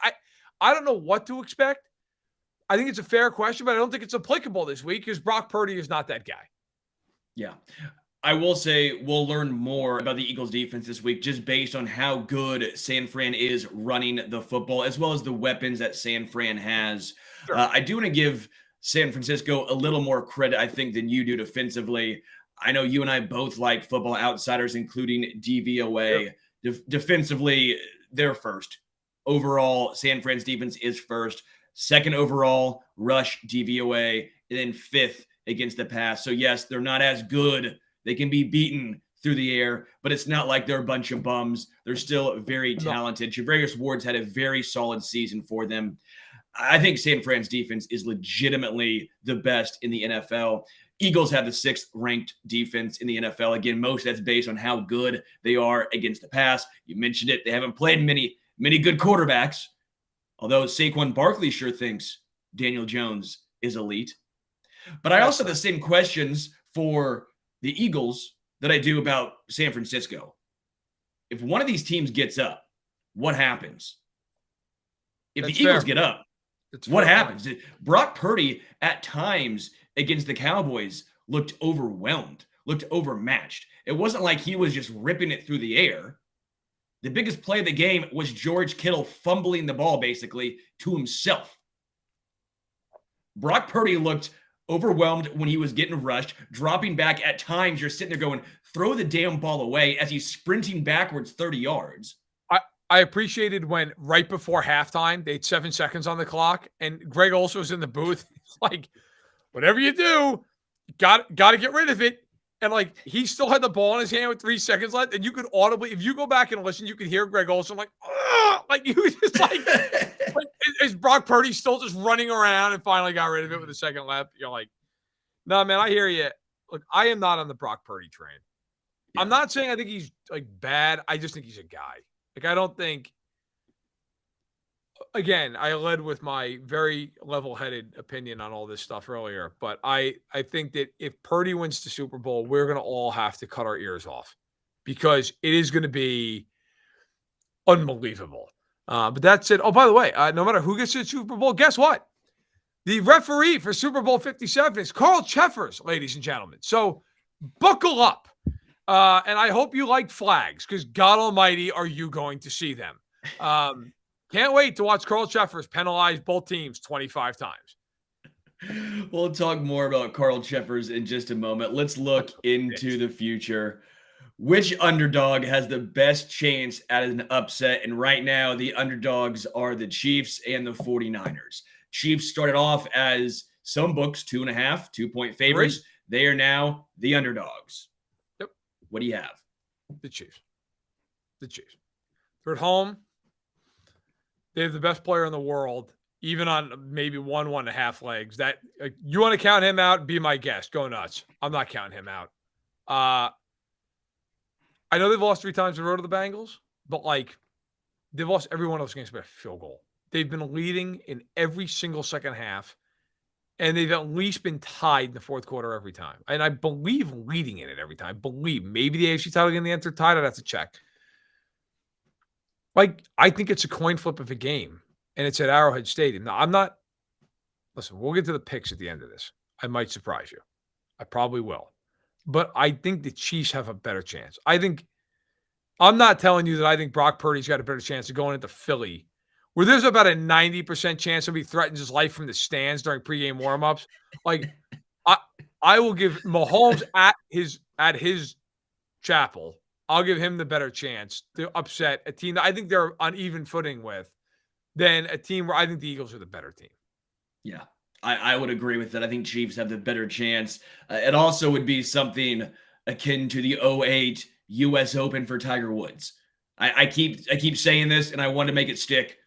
I don't know what to expect. I think it's a fair question, but I don't think it's applicable this week because Brock Purdy is not that guy. Yeah. I will say we'll learn more about the Eagles defense this week just based on how good San Fran is running the football, as well as the weapons that San Fran has. Sure. I do want to give San Francisco a little more credit, I think, than you do defensively. I know you and I both like Football Outsiders, including DVOA. Sure. Defensively, they're first. Overall, San Fran's defense is first. Second overall, rush DVOA, and then fifth against the pass. So, yes, they're not as good. They can be beaten through the air, but it's not like they're a bunch of bums. They're still very talented. Javarius Ward's had a very solid season for them. I think San Fran's defense is legitimately the best in the NFL. Eagles have the 6th ranked defense in the NFL. Again, most that's based on how good they are against the pass. You mentioned it. They haven't played many good quarterbacks, although Saquon Barkley sure thinks Daniel Jones is elite. But I also have the same questions for the Eagles that I do about San Francisco. If one of these teams gets up, what happens? If the Eagles get up, what happens? Brock Purdy at times against the Cowboys looked overwhelmed, looked overmatched. It wasn't like he was just ripping it through the air. The biggest play of the game was George Kittle fumbling the ball basically to himself. Brock Purdy looked overwhelmed when he was getting rushed, dropping back. At times, you're sitting there going, throw the damn ball away as he's sprinting backwards 30 yards. I appreciated when right before halftime, they had 7 seconds on the clock, and Greg Olson was in the booth. It's like, whatever you do, got to get rid of it. And, like, he still had the ball in his hand with 3 seconds left, and you could audibly, if you go back and listen, you could hear Greg Olson like, oh! Like, he was just like is Brock Purdy still just running around and finally got rid of it with a second left? You're like, no, man, I hear you. Look, I am not on the Brock Purdy train. Yeah. I'm not saying I think he's, like, bad. I just think he's a guy. Like, I don't think, again, I led with my very level-headed opinion on all this stuff earlier, but I think that if Purdy wins the Super Bowl, we're going to all have to cut our ears off because it is going to be unbelievable. But that's it. Oh, by the way, no matter who gets to the Super Bowl, guess what? The referee for Super Bowl 57 is Carl Cheffers, ladies and gentlemen. So buckle up. And I hope you like flags because God almighty, are you going to see them? Can't wait to watch Carl Cheffers penalize both teams 25 times. We'll talk more about Carl Cheffers in just a moment. Let's look into the future. Which underdog has the best chance at an upset? And right now, the underdogs are the Chiefs and the 49ers. Chiefs started off as some books, 2.5, 2-point favorites. They are now the underdogs. Yep. What do you have? The Chiefs. They're at home. They have the best player in the world, even on maybe 1.5 legs. That you want to count him out? Be my guest. Go nuts. I'm not counting him out. I know they've lost 3 times in a row to the Bengals, but like they've lost every one of those games by a field goal. They've been leading in every single second half, and they've at least been tied in the fourth quarter every time. And I believe leading in it every time. Maybe the AFC title game, the end, they're tied. I'd have to check. Like, I think it's a coin flip of a game, and it's at Arrowhead Stadium. Now, I'm not – listen, we'll get to the picks at the end of this. I might surprise you. I probably will. But I think the Chiefs have a better chance. I'm not telling you that I think Brock Purdy's got a better chance of going into Philly where there's about a 90% chance somebody threatens his life from the stands during pregame warmups. Like, I I will give Mahomes at his chapel. I'll give him the better chance to upset a team that I think they're on even footing with than a team where I think the Eagles are the better team. Yeah, I would agree with that. I think Chiefs have the better chance. It also would be something akin to the '08 U.S. Open for Tiger Woods. I keep saying this, and I want to make it stick.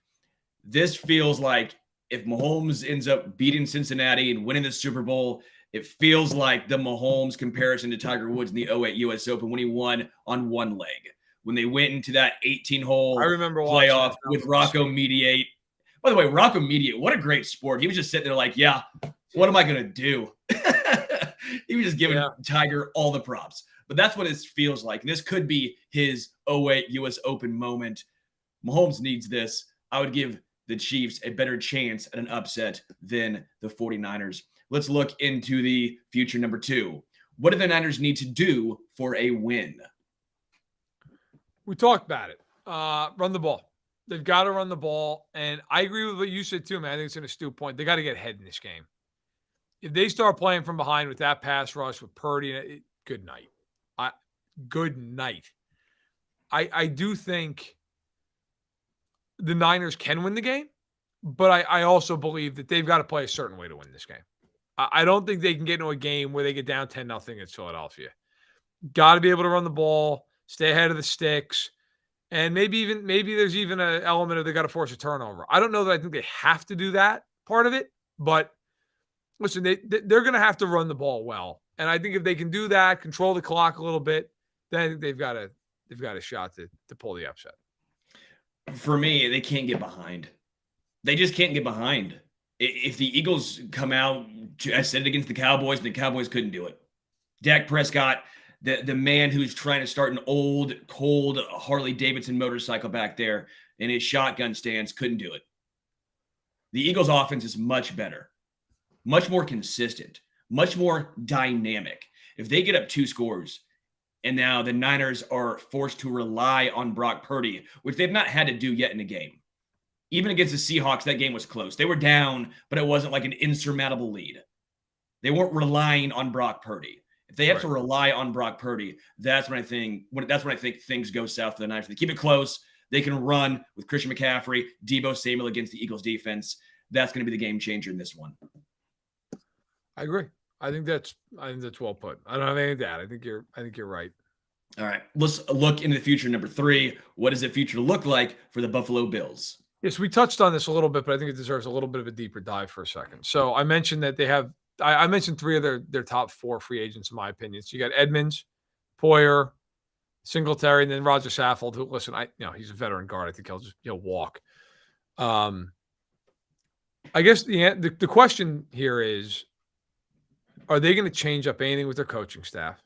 This feels like if Mahomes ends up beating Cincinnati and winning the Super Bowl, it feels like the Mahomes comparison to Tiger Woods in the '08 U.S. Open when he won on one leg. When they went into that I 18-hole remember watching playoff that. That with was Rocco insane. Mediate. By the way, Rocco Mediate, what a great sport. He was just sitting there like, yeah, what am I going to do? He was just giving Tiger all the props. But that's what it feels like. This could be his '08 U.S. Open moment. Mahomes needs this. I would give the Chiefs a better chance at an upset than the 49ers. Let's look into the future number 2. What do the Niners need to do for a win? We talked about it. Run the ball. They've got to run the ball. And I agree with what you said too, man. I think it's an astute point. They got to get ahead in this game. If they start playing from behind with that pass rush with Purdy, good night. Good night. I do think the Niners can win the game, but I also believe that they've got to play a certain way to win this game. I don't think they can get into a game where they get down 10-0 against Philadelphia. Got to be able to run the ball, stay ahead of the sticks, and maybe there's even an element of they got to force a turnover. I don't know that I think they have to do that part of it, but listen, they're going to have to run the ball well, and I think if they can do that, control the clock a little bit, then I think they've got a shot to pull the upset. For me, they can't get behind. They just can't get behind. If the Eagles come out, I said it against the Cowboys, and the Cowboys couldn't do it. Dak Prescott, the man who's trying to start an old, cold Harley-Davidson motorcycle back there in his shotgun stance, couldn't do it. The Eagles' offense is much better, much more consistent, much more dynamic. If they get up 2 scores, and now the Niners are forced to rely on Brock Purdy, which they've not had to do yet in a game. Even against the Seahawks, that game was close. They were down, but it wasn't like an insurmountable lead. They weren't relying on Brock Purdy. If they have to rely on Brock Purdy, that's when I think things go south for the Niners. They keep it close. They can run with Christian McCaffrey, Deebo Samuel against the Eagles defense. That's going to be the game changer in this one. I agree. I think that's well put. I don't have anything to add. I think you're right. All right. Let's look into the future. Number 3. What does the future look like for the Buffalo Bills? Yes, we touched on this a little bit, but I think it deserves a little bit of a deeper dive for a second. So I mentioned that they have I mentioned 3 of their top 4 free agents, in my opinion. So you got Edmonds, Poyer, Singletary, and then Roger Saffold, who, listen, he's a veteran guard. I think he'll walk. I guess the question here is, are they going to change up anything with their coaching staff?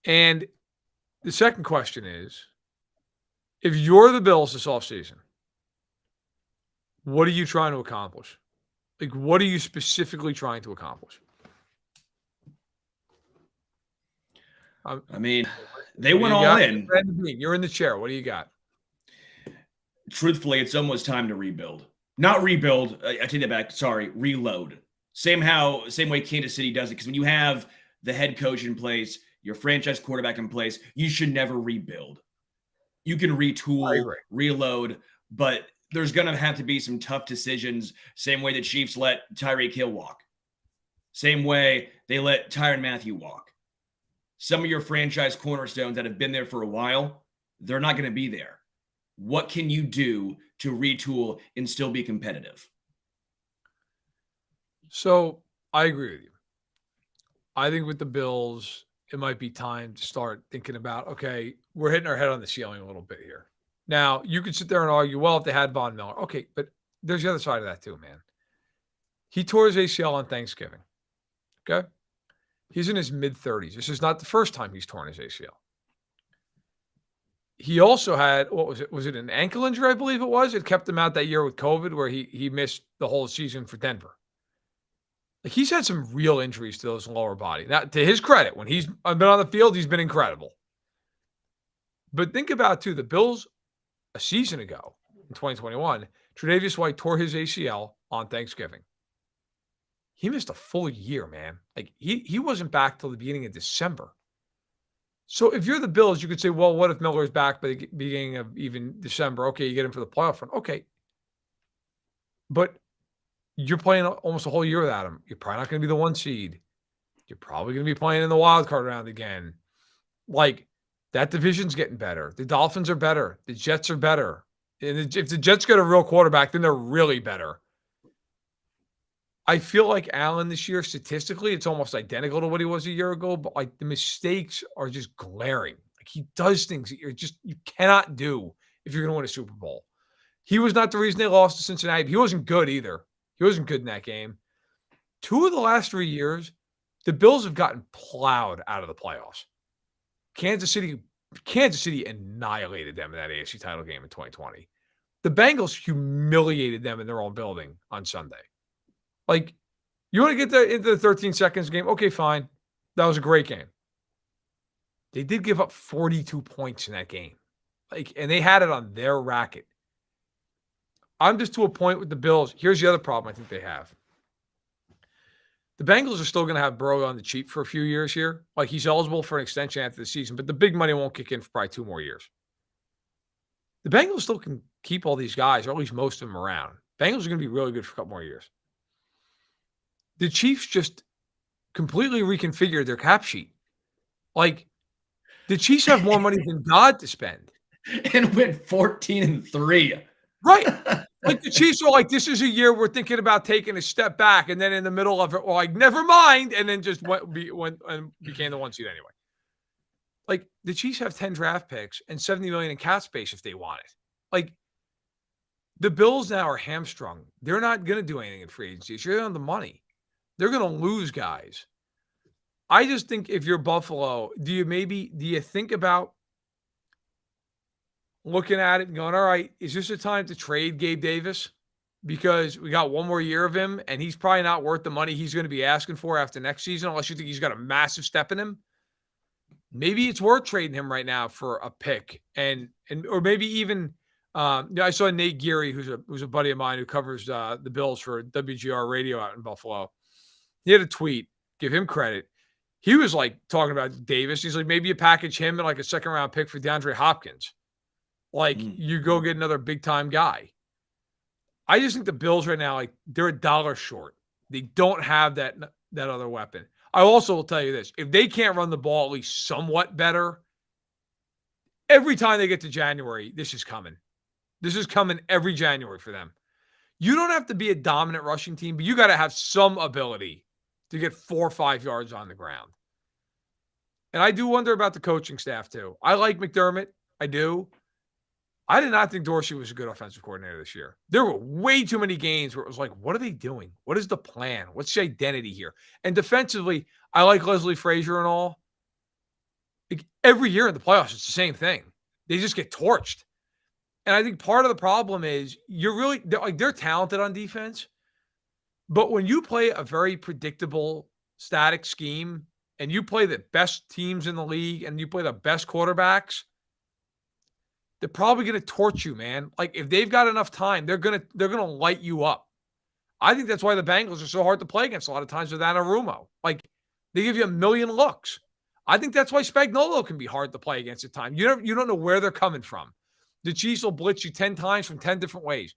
And the second question is, if you're the Bills this offseason, what are you trying to accomplish? Like, what are you specifically trying to accomplish? I mean, they went all in. You're in the chair. What do you got? Truthfully, it's almost time to rebuild. Not rebuild. I take that back. Sorry, reload. Same way Kansas City does it. Because when you have the head coach in place, your franchise quarterback in place, you should never rebuild. You can retool, reload, but there's going to have to be some tough decisions. Same way the Chiefs let Tyreek Hill walk. Same way they let Tyrann Mathieu walk. Some of your franchise cornerstones that have been there for a while, they're not going to be there. What can you do to retool and still be competitive? So I agree with you. I think with the Bills, it might be time to start thinking about, okay, we're hitting our head on the ceiling a little bit here. Now, you could sit there and argue, well, if they had Von Miller. Okay, but there's the other side of that too, man. He tore his ACL on Thanksgiving. Okay? He's in his mid-30s. This is not the first time he's torn his ACL. He also had, what was it? Was it an ankle injury, I believe it was? It kept him out that year with COVID where he missed the whole season for Denver. Like, he's had some real injuries to those lower body. Now, to his credit, when he's been on the field, he's been incredible. But think about, too, the Bills a season ago in 2021, Tre'Davious White tore his ACL on Thanksgiving. He missed a full year, man. Like he wasn't back till the beginning of December. So if you're the Bills, you could say, well, what if Miller's back by the beginning of even December? Okay, you get him for the playoff run. Okay. But you're playing almost a whole year without him. You're probably not going to be the 1 seed. You're probably going to be playing in the wild card round again. Like, that division's getting better. The Dolphins are better. The Jets are better. And if the Jets get a real quarterback, then they're really better. I feel like Allen this year, statistically, it's almost identical to what he was a year ago, but like the mistakes are just glaring. Like he does things that you cannot do if you're going to win a Super Bowl. He was not the reason they lost to Cincinnati. He wasn't good either. He wasn't good in that game. 2 of the last 3 years, the Bills have gotten plowed out of the playoffs. Kansas City annihilated them in that AFC title game in 2020. The Bengals humiliated them in their own building on Sunday. Like, you want to get into the 13 seconds game? Okay, fine. That was a great game. They did give up 42 points in that game. And they had it on their racket. I'm just to a point with the Bills. Here's the other problem I think they have. The Bengals are still going to have Burrow on the cheap for a few years here. Like, he's eligible for an extension after the season, but the big money won't kick in for probably 2 more years. The Bengals still can keep all these guys, or at least most of them, around. Bengals are going to be really good for a couple more years. The Chiefs just completely reconfigured their cap sheet. Like, the Chiefs have more money than God to spend. And went 14-3. Right. Like, the Chiefs are like, this is a year we're thinking about taking a step back. And then in the middle of it, we're like, never mind. And then just went and became the 1 seed anyway. Like, the Chiefs have 10 draft picks and $70 million in cap space if they want it. Like, the Bills now are hamstrung. They're not going to do anything in free agency. It's really on the money. They're going to lose guys. I just think if you're Buffalo, do you think about looking at it and going, all right, is this a time to trade Gabe Davis? Because we got 1 more year of him, and he's probably not worth the money he's going to be asking for after next season, unless you think he's got a massive step in him. Maybe it's worth trading him right now for a pick, or maybe even I saw Nate Geary, who's a buddy of mine who covers the Bills for WGR Radio out in Buffalo. He had a tweet, give him credit. He was like talking about Davis. He's like, maybe you package him in like a 2nd round pick for DeAndre Hopkins. Like, you go get another big time guy. I just think the Bills right now, like, they're $1 short. They don't have that other weapon. I also will tell you this. If they can't run the ball at least somewhat better, every time they get to January, this is coming. This is coming every January for them. You don't have to be a dominant rushing team, but you got to have some ability to get 4 or 5 yards on the ground. And I do wonder about the coaching staff too. I like McDermott. I do. I did not think Dorsey was a good offensive coordinator this year. There were way too many games where it was like, what are they doing? What is the plan? What's the identity here? And defensively, I like Leslie Frazier and all. Like, every year in the playoffs, it's the same thing. They just get torched. And I think part of the problem is they're talented on defense, but when you play a very predictable, static scheme and you play the best teams in the league and you play the best quarterbacks, they're probably going to torch you, man. Like, if they've got enough time, they're going to light you up. I think that's why the Bengals are so hard to play against a lot of times with Anarumo. Like, they give you a million looks. I think that's why Spagnuolo can be hard to play against at times. You don't know where they're coming from. The Chiefs will blitz you 10 times from 10 different ways.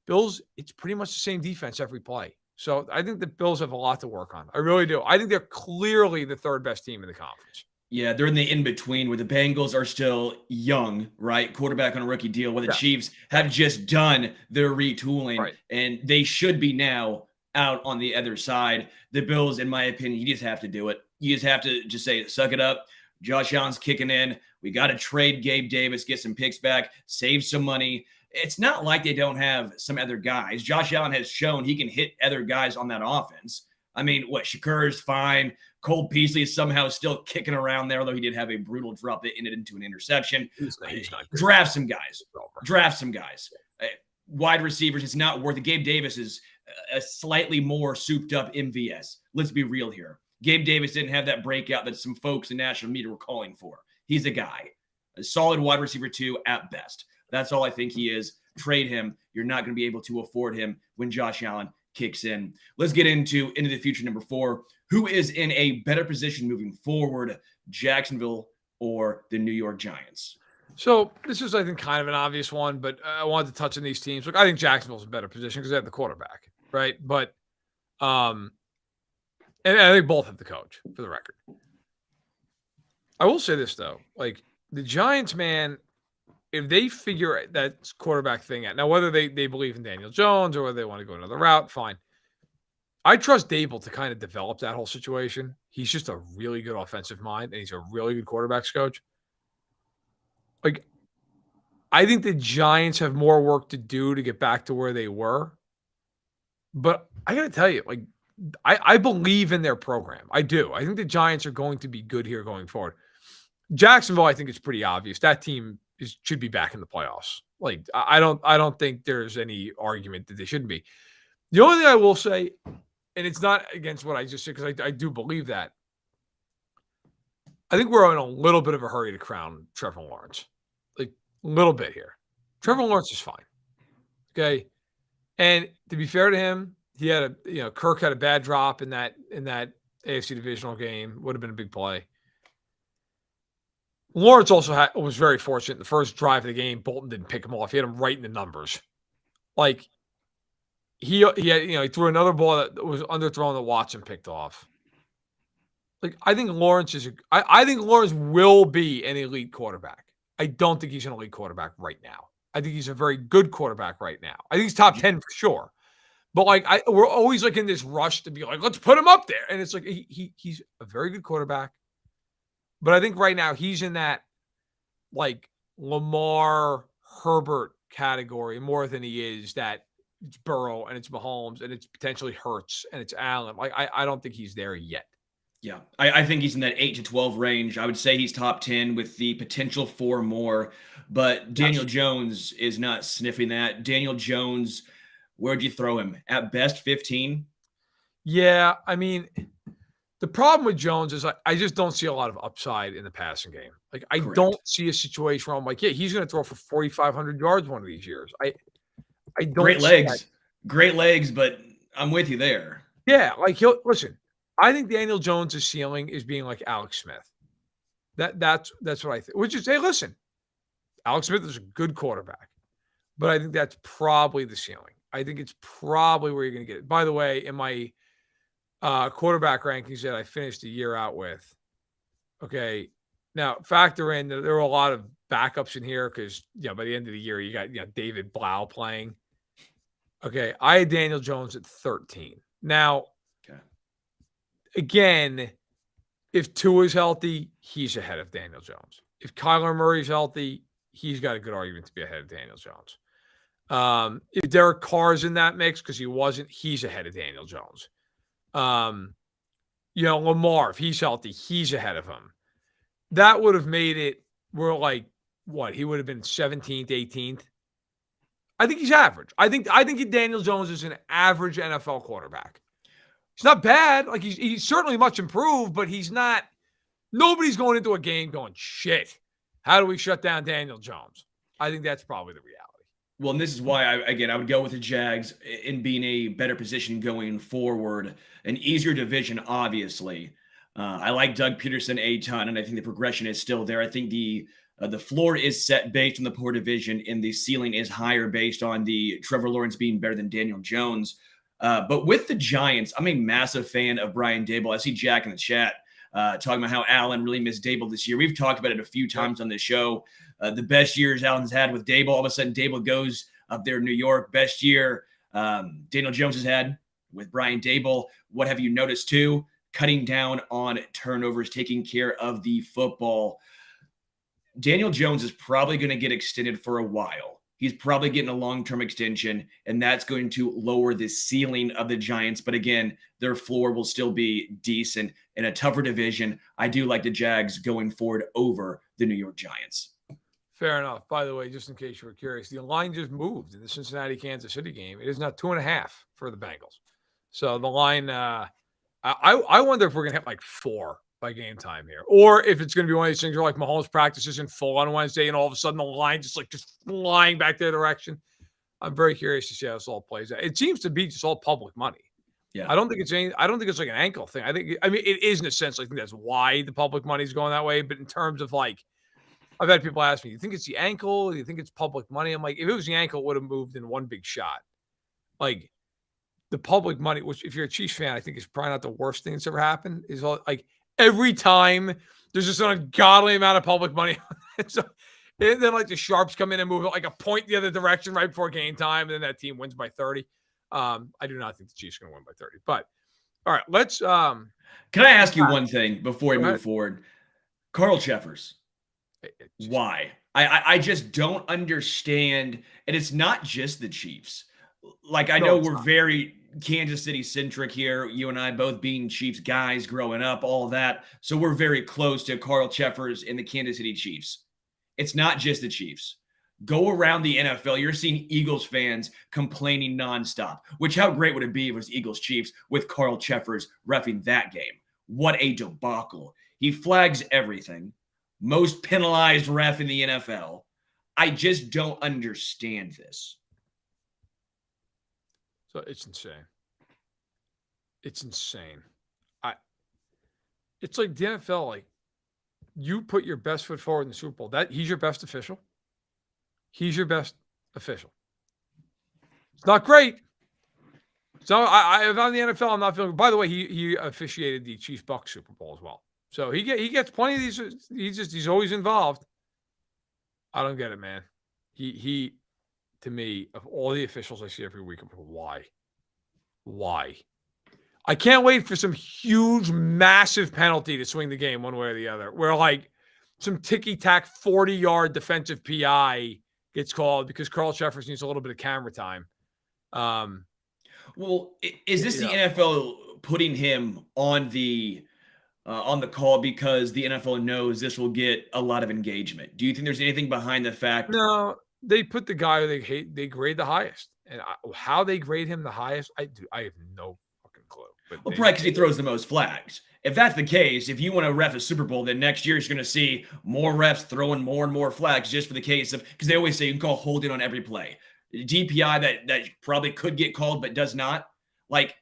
Bills, it's pretty much the same defense every play. So I think the Bills have a lot to work on. I really do. I think they're clearly the 3rd best team in the conference. Yeah, they're in the in-between where the Bengals are still young, right? Quarterback on a rookie deal, where the Chiefs have just done their retooling, right, and they should be now out on the other side. The Bills, in my opinion, you just have to do it. You just have to just say, suck it up. Josh Allen's kicking in. We got to trade Gabe Davis, get some picks back, save some money. It's not like they don't have some other guys. Josh Allen has shown he can hit other guys on that offense. I mean, Shakur is fine. Cole Beasley is somehow still kicking around there, although he did have a brutal drop that ended into an interception. He's not Draft some guys. Draft some guys. Wide receivers, it's not worth it. Gabe Davis is a slightly more souped up MVS. Let's be real here. Gabe Davis didn't have that breakout that some folks in national media were calling for. He's a guy, a solid wide receiver 2 at best. That's all I think he is. trade him. You're not going to be able to afford him when Josh Allen kicks in. Let's get into the future number 4. Who is in a better position moving forward, Jacksonville or the New York Giants? So this is, I think, kind of an obvious one, but I wanted to touch on these teams. Look, I think Jacksonville's in a better position because they have the quarterback, right? But and I think both have the coach, for the record. I will say this though, like the Giants, man, if they figure that quarterback thing out, now whether they believe in Daniel Jones or whether they want to go another route, fine. I trust Dable to kind of develop that whole situation. He's just a really good offensive mind, and he's a really good quarterbacks coach. Like, I think the Giants have more work to do to get back to where they were. But I got to tell you, like, I believe in their program. I do. I think the Giants are going to be good here going forward. Jacksonville, I think it's pretty obvious. That team should be back in the playoffs. Like, I don't think there's any argument that they shouldn't be. The only thing I will say, and it's not against what I just said, because I do believe that, I think we're in a little bit of a hurry to crown Trevor Lawrence. Like, a little bit here. Trevor Lawrence is fine. Okay. And to be fair to him, he had Kirk had a bad drop in that AFC divisional game. Would have been a big play. Lawrence also was very fortunate. The first drive of the game, Bolton didn't pick him off. He had him right in the numbers. Like, he threw another ball that was underthrown that Watson picked off. Like, I think Lawrence I think Lawrence will be an elite quarterback. I don't think he's an elite quarterback right now. I think he's a very good quarterback right now. I think he's top 10 for sure. But like, we're always like in this rush to be like, let's put him up there. And it's like, he's a very good quarterback. But I think right now he's in that like Lamar Herbert category more than he is that it's Burrow and it's Mahomes and it's potentially Hurts and it's Allen. Like, I don't think he's there yet. Yeah, I think he's in that 8 to 12 range. I would say he's top 10 with the potential for more, but Daniel Jones is not sniffing that. Daniel Jones, where'd you throw him? At best, 15? Yeah, I mean, the problem with Jones is I just don't see a lot of upside in the passing game. Like, I don't see a situation where I'm like, yeah, he's going to throw for 4,500 yards one of these years. I don't. Great legs, but I'm with you there. Yeah, like listen. I think Daniel Jones' ceiling is being like Alex Smith. That's what I think. Which is, hey, listen, Alex Smith is a good quarterback, but I think that's probably the ceiling. I think it's probably where you're going to get it. By the way, in my quarterback rankings that I finished the year out with, okay, now factor in that there were a lot of backups in here because by the end of the year you got David Blau playing. Okay, I had Daniel Jones at 13. Now. Again, if Tua is healthy, he's ahead of Daniel Jones. If Kyler Murray's healthy, he's got a good argument to be ahead of Daniel Jones. If Derek Carr's in that mix, because he wasn't, he's ahead of Daniel Jones. Lamar, if he's healthy, he's ahead of him. That would have made it, we're like, what? He would have been 17th, 18th. I think he's average. I think Daniel Jones is an average NFL quarterback. He's not bad. Like, he's certainly much improved, but he's not. Nobody's going into a game going, shit, how do we shut down Daniel Jones? I think that's probably the reality. Well, and this is why, I would go with the Jags in being a better position going forward. An easier division, obviously. I like Doug Peterson a ton, and I think the progression is still there. I think the floor is set based on the poor division, and the ceiling is higher based on the Trevor Lawrence being better than Daniel Jones. But with the Giants, I'm a massive fan of Brian Daboll. I see Jack in the chat talking about how Allen really missed Daboll this year. We've talked about it a few times on this show. The best years Allen's had with Daboll. All of a sudden, Daboll goes up there in New York. Best year Daniel Jones has had with Brian Daboll. What have you noticed too? Cutting down on turnovers, taking care of the football. Daniel Jones is probably going to get extended for a while. He's probably getting a long-term extension, and that's going to lower the ceiling of the Giants. But again, their floor will still be decent in a tougher division. I do like the Jags going forward over the New York Giants. Fair enough. By the way, just in case you were curious, the line just moved in the Cincinnati-Kansas City game. It is now 2.5 for the Bengals. So the line, I wonder if we're going to hit like 4 by game time here, or if it's going to be one of these things where like Mahomes practices in full on Wednesday and all of a sudden the line just flying back their direction. I'm very curious to see how this all plays out. It seems to be just all public money. Yeah. I don't think it's like an ankle thing. I mean, it is in a sense. I think that's why the public money is going that way. But in terms of like, I've had people ask me, "Do you think it's the ankle? Do you think it's public money?" I'm like, if it was the ankle, it would have moved in one big shot. Like the public money, which if you're a Chiefs fan, I think is probably not the worst thing that's ever happened. Is all like every time there's just an ungodly amount of public money. So, and then like the sharps come in and move it like a point the other direction right before game time, and then that team wins by 30. I do not think the Chiefs are going to win by 30. But all right, let's. Can I ask you one thing before we Go move ahead. forward? Carl Cheffers. Just, Why? I just don't understand, and it's not just the Chiefs. Like I no, know it's we're not. very Kansas City centric here. You and I both being Chiefs guys growing up, all that. So we're very close to Carl Cheffers and the Kansas City Chiefs. It's not just the Chiefs. Go around the NFL. You're seeing Eagles fans complaining nonstop. Which how great would it be if it was Eagles Chiefs with Carl Cheffers reffing that game? What a debacle! He flags everything. Most penalized ref in the NFL. I just don't understand this. So it's insane. It's insane. I. It's like the NFL. Like you put your best foot forward in the Super Bowl. That he's your best official. He's your best official. It's not great. So if I'm the NFL, I'm not feeling. By the way, he officiated the Chiefs Bucks Super Bowl as well. So he gets plenty of these. He's always involved. I don't get it, man. He to me of all the officials I see every week, I'm like, why? I can't wait for some huge, massive penalty to swing the game one way or the other. Where like some ticky-tack 40-yard defensive PI gets called because Carl Cheffers needs a little bit of camera time. Well, is this the Yeah. NFL putting him on the call because the NFL knows this will get a lot of engagement? Do you think there's anything behind the fact? No, they put the guy they hate. They grade the highest, and how they grade him the highest, I have no fucking clue. But Well, probably because he throws the most flags. If that's the case, if you want to ref a Super Bowl, then next year you're going to see more refs throwing more and more flags just for the case of because they always say you can call holding on every play. DPI that probably could get called but does not. Like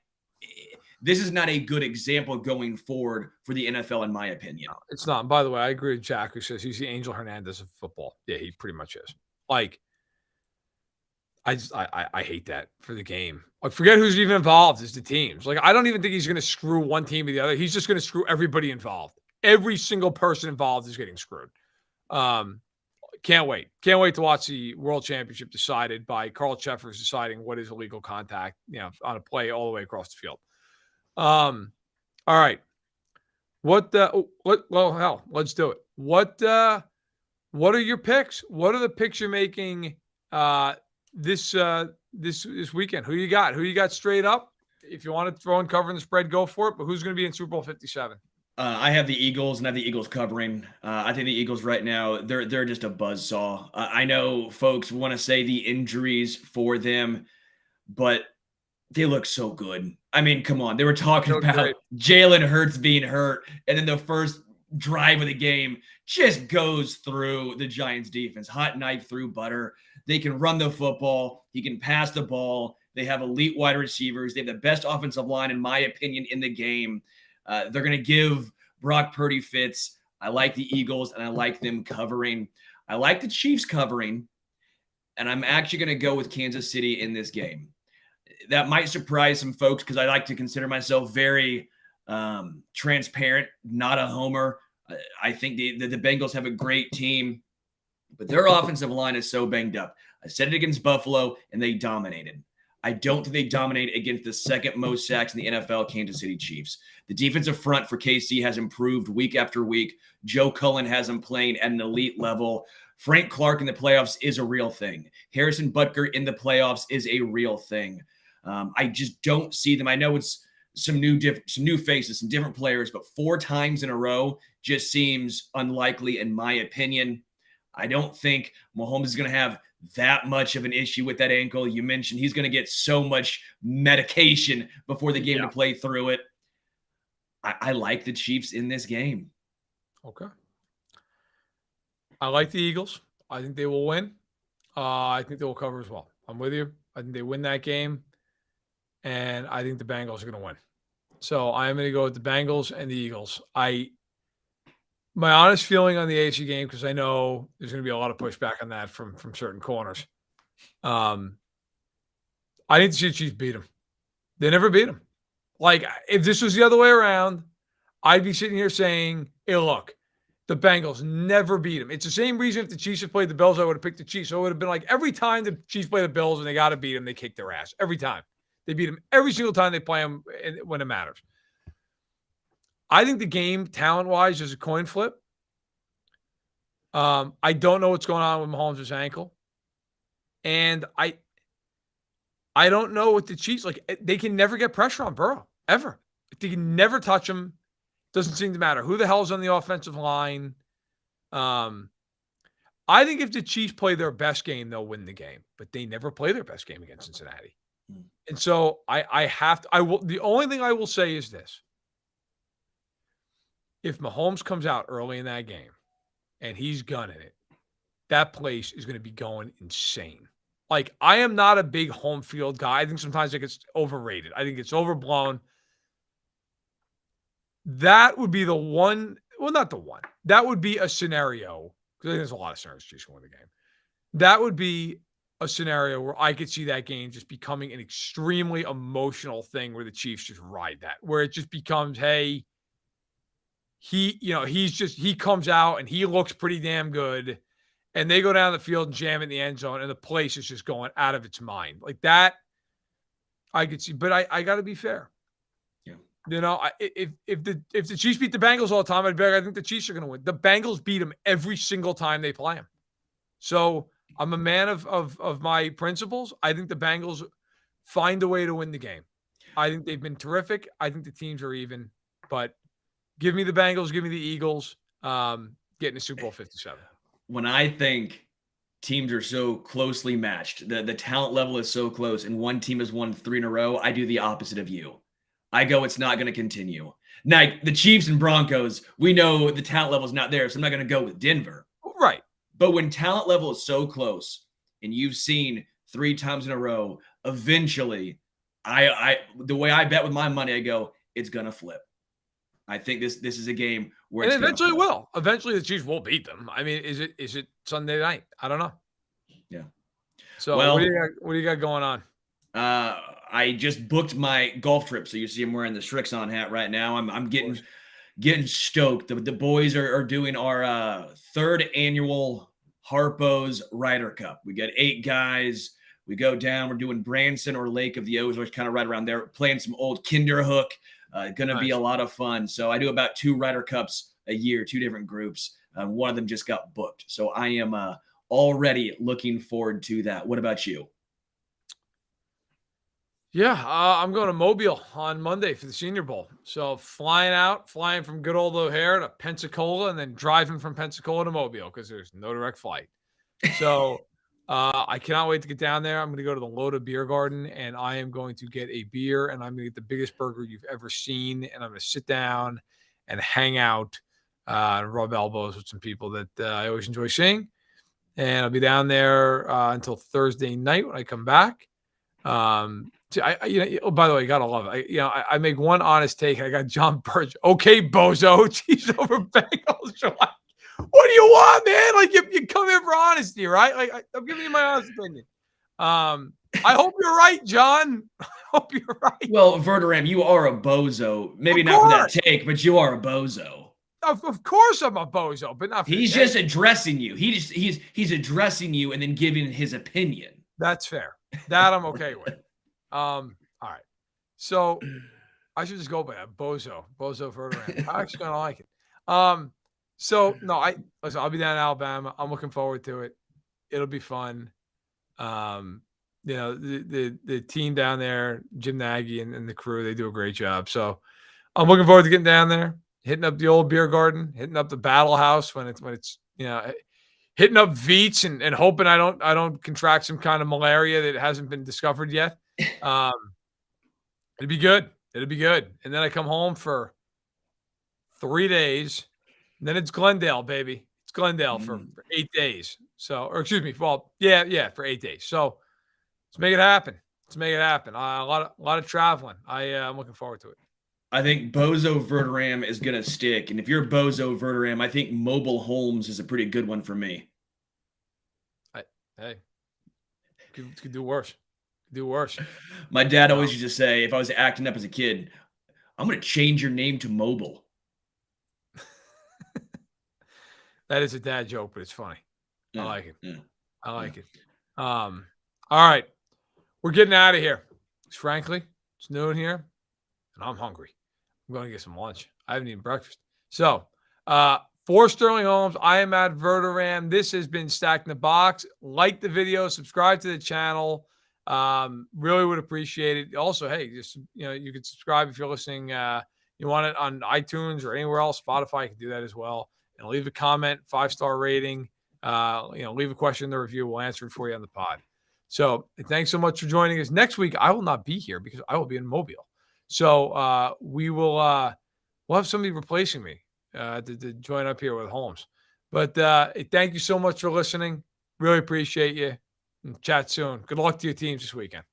this is not a good example going forward for the NFL, in my opinion. no, it's not. And by the way, I agree with Jack who says he's the Angel Hernandez of football. Yeah, he pretty much is. Like, I hate that for the game. Like, forget who's even involved is the teams. Like, I don't even think he's going to screw one team or the other. He's just going to screw everybody involved. Every single person involved is getting screwed. Can't wait. Can't wait to watch the World Championship decided by Carl Cheffers deciding what is illegal contact, on a play all the way across the field. All right. Well, hell, let's do it. What are your picks? What are the picks you're making this weekend? Who you got? Who you got straight up? If you want to throw in covering the spread, go for it. But who's going to be in Super Bowl 57? I have the Eagles and I have the Eagles covering. I think the Eagles right now they're just a buzzsaw. I know folks want to say the injuries for them, but they look so good. I mean, come on. They were talking They look great. about Jalen Hurts being hurt, and then the first drive of the game just goes through the Giants defense. Hot knife through butter. They can run the football. He can pass the ball. They have elite wide receivers. They have the best offensive line, in my opinion, in the game. They're going to give Brock Purdy fits. I like the Eagles, and I like them covering. I like the Chiefs covering, and I'm actually going to go with Kansas City in this game. That might surprise some folks because I like to consider myself very transparent, not a homer. I think the Bengals have a great team, but their offensive line is so banged up. I said it against Buffalo, and they dominated. I don't think they dominate against the second most sacks in the NFL, Kansas City Chiefs. The defensive front for KC has improved week after week. Joe Cullen has them playing at an elite level. Frank Clark in the playoffs is a real thing. Harrison Butker in the playoffs is a real thing. I just don't see them. I know it's some new faces, some different players, but 4 times in a row just seems unlikely in my opinion. I don't think Mahomes is going to have that much of an issue with that ankle. You mentioned he's going to get so much medication before the game to play through it. I like the Chiefs in this game. Okay. I like the Eagles. I think they will win. I think they will cover as well. I'm with you. I think they win that game, and I think the Bengals are going to win. So I am going to go with the Bengals and the Eagles. My honest feeling on the AFC game, because I know there's going to be a lot of pushback on that from certain corners. I think the Chiefs beat them. They never beat them. Like, if this was the other way around, I'd be sitting here saying, hey, look, the Bengals never beat them. It's the same reason if the Chiefs had played the Bills, I would have picked the Chiefs. So it would have been like every time the Chiefs play the Bills and they got to beat them, they kick their ass. Every time. They beat them every single time they play them when it matters. I think the game, talent-wise, is a coin flip. I don't know what's going on with Mahomes' ankle. And I don't know what the Chiefs, like, they can never get pressure on Burrow, ever. They can never touch him. Doesn't seem to matter who the hell's on the offensive line. I think if the Chiefs play their best game, they'll win the game, but they never play their best game against Cincinnati. And so the only thing I will say is this. If Mahomes comes out early in that game and he's gunning it, that place is going to be going insane. Like, I am not a big home field guy. I think sometimes it gets overrated. I think it's overblown. That would be the one. Well, not the one. That would be a scenario, because I think there's a lot of scenarios Chiefs can win the game. That would be a scenario where I could see that game just becoming an extremely emotional thing where the Chiefs just ride that, where it just becomes, hey, he comes out and he looks pretty damn good, and they go down the field and jam in the end zone, and the place is just going out of its mind. Like that, I could see. But I got to be fair. Yeah. If the Chiefs beat the Bengals all the time, I'd be like, I think the Chiefs are going to win. The Bengals beat them every single time they play them. So I'm a man of my principles. I think the Bengals find a way to win the game. I think they've been terrific. I think the teams are even, but give me the Bengals, give me the Eagles, getting to Super Bowl 57. When I think teams are so closely matched, the talent level is so close, and one team has won 3 in a row, I do the opposite of you. I go, it's not going to continue. Now, the Chiefs and Broncos, we know the talent level is not there, so I'm not going to go with Denver. Right. But when talent level is so close, and you've seen 3 times in a row, eventually, the way I bet with my money, I go, it's going to flip. I think this is a game where it's eventually will. Eventually, the Chiefs will beat them. I mean, is it Sunday night? I don't know. Yeah. So what do you got going on? I just booked my golf trip, so you see I'm wearing the Strixon hat right now. I'm getting stoked. The boys are doing our 3rd annual Harpo's Ryder Cup. We got 8 guys. We go down. We're doing Branson or Lake of the Ozarks, kind of right around there. Playing some old Kinderhook. Going to be a lot of fun. So I do about 2 Ryder Cups a year, 2 different groups. One of them just got booked. So I am already looking forward to that. What about you? Yeah, I'm going to Mobile on Monday for the Senior Bowl. So flying from good old O'Hare to Pensacola, and then driving from Pensacola to Mobile because there's no direct flight. So I cannot wait to get down there. I'm going to go to the Loda Beer Garden, and I am going to get a beer, and I'm going to get the biggest burger you've ever seen, and I'm going to sit down and hang out and rub elbows with some people that I always enjoy seeing. And I'll be down there until Thursday night when I come back. Oh, by the way, you gotta love it. I make one honest take. I got John Birch. Okay, bozo. He's over Bengals. You're like, what do you want, man? Like, you come here for honesty, right? Like, I'm giving you my honest opinion. I hope you're right, John. I hope you're right. Well, Verderame, you are a bozo. Maybe not for that take, but you are a bozo. Of course I'm a bozo, but not for He's just addressing you. He's addressing you and then giving his opinion. That's fair. That I'm okay with. All right. So I should just go by that. Bozo Verderame. I actually kind of like it. So no, listen, I'll be down in Alabama. I'm looking forward to it. It'll be fun. The team down there, Jim Nagy and the crew, they do a great job. So I'm looking forward to getting down there, hitting up the old beer garden, hitting up the Battle House when it's hitting up Veets and hoping I don't contract some kind of malaria that hasn't been discovered yet. It'd be good. And then I come home for 3 days. And then it's Glendale, baby. It's Glendale for 8 days. So, or excuse me. Well, yeah, for 8 days. So Let's make it happen. Let's make it happen. A lot of traveling. I'm looking forward to it. I think Bozo Verderame is gonna stick, and if you're Bozo Verderame, I think Mobile Holmes is a pretty good one for me. Hey, could do worse. Do worse. My dad No, always used to say, if I was acting up as a kid, I'm gonna change your name to Mobile. that is a dad joke, but it's funny. I Yeah, like it. yeah, I yeah. like it. All right. We're getting out of here. Frankly, it's noon here, and I'm hungry. I'm going to get some lunch. I haven't eaten breakfast. So, for Sterling Holmes, I am at Verderame. This has been Stacked in the Box. Like the video, subscribe to the channel. Really would appreciate it. Also, hey, just you can subscribe if you're listening. You want it on iTunes or anywhere else, Spotify, you can do that as well. And leave a comment, 5-star rating. Leave a question in the review. We'll answer it for you on the pod. So thanks so much for joining us. Next week, I will not be here because I will be in Mobile. So we'll have somebody replacing me to join up here with Holmes. But thank you so much for listening. Really appreciate you. And chat soon. Good luck to your teams this weekend.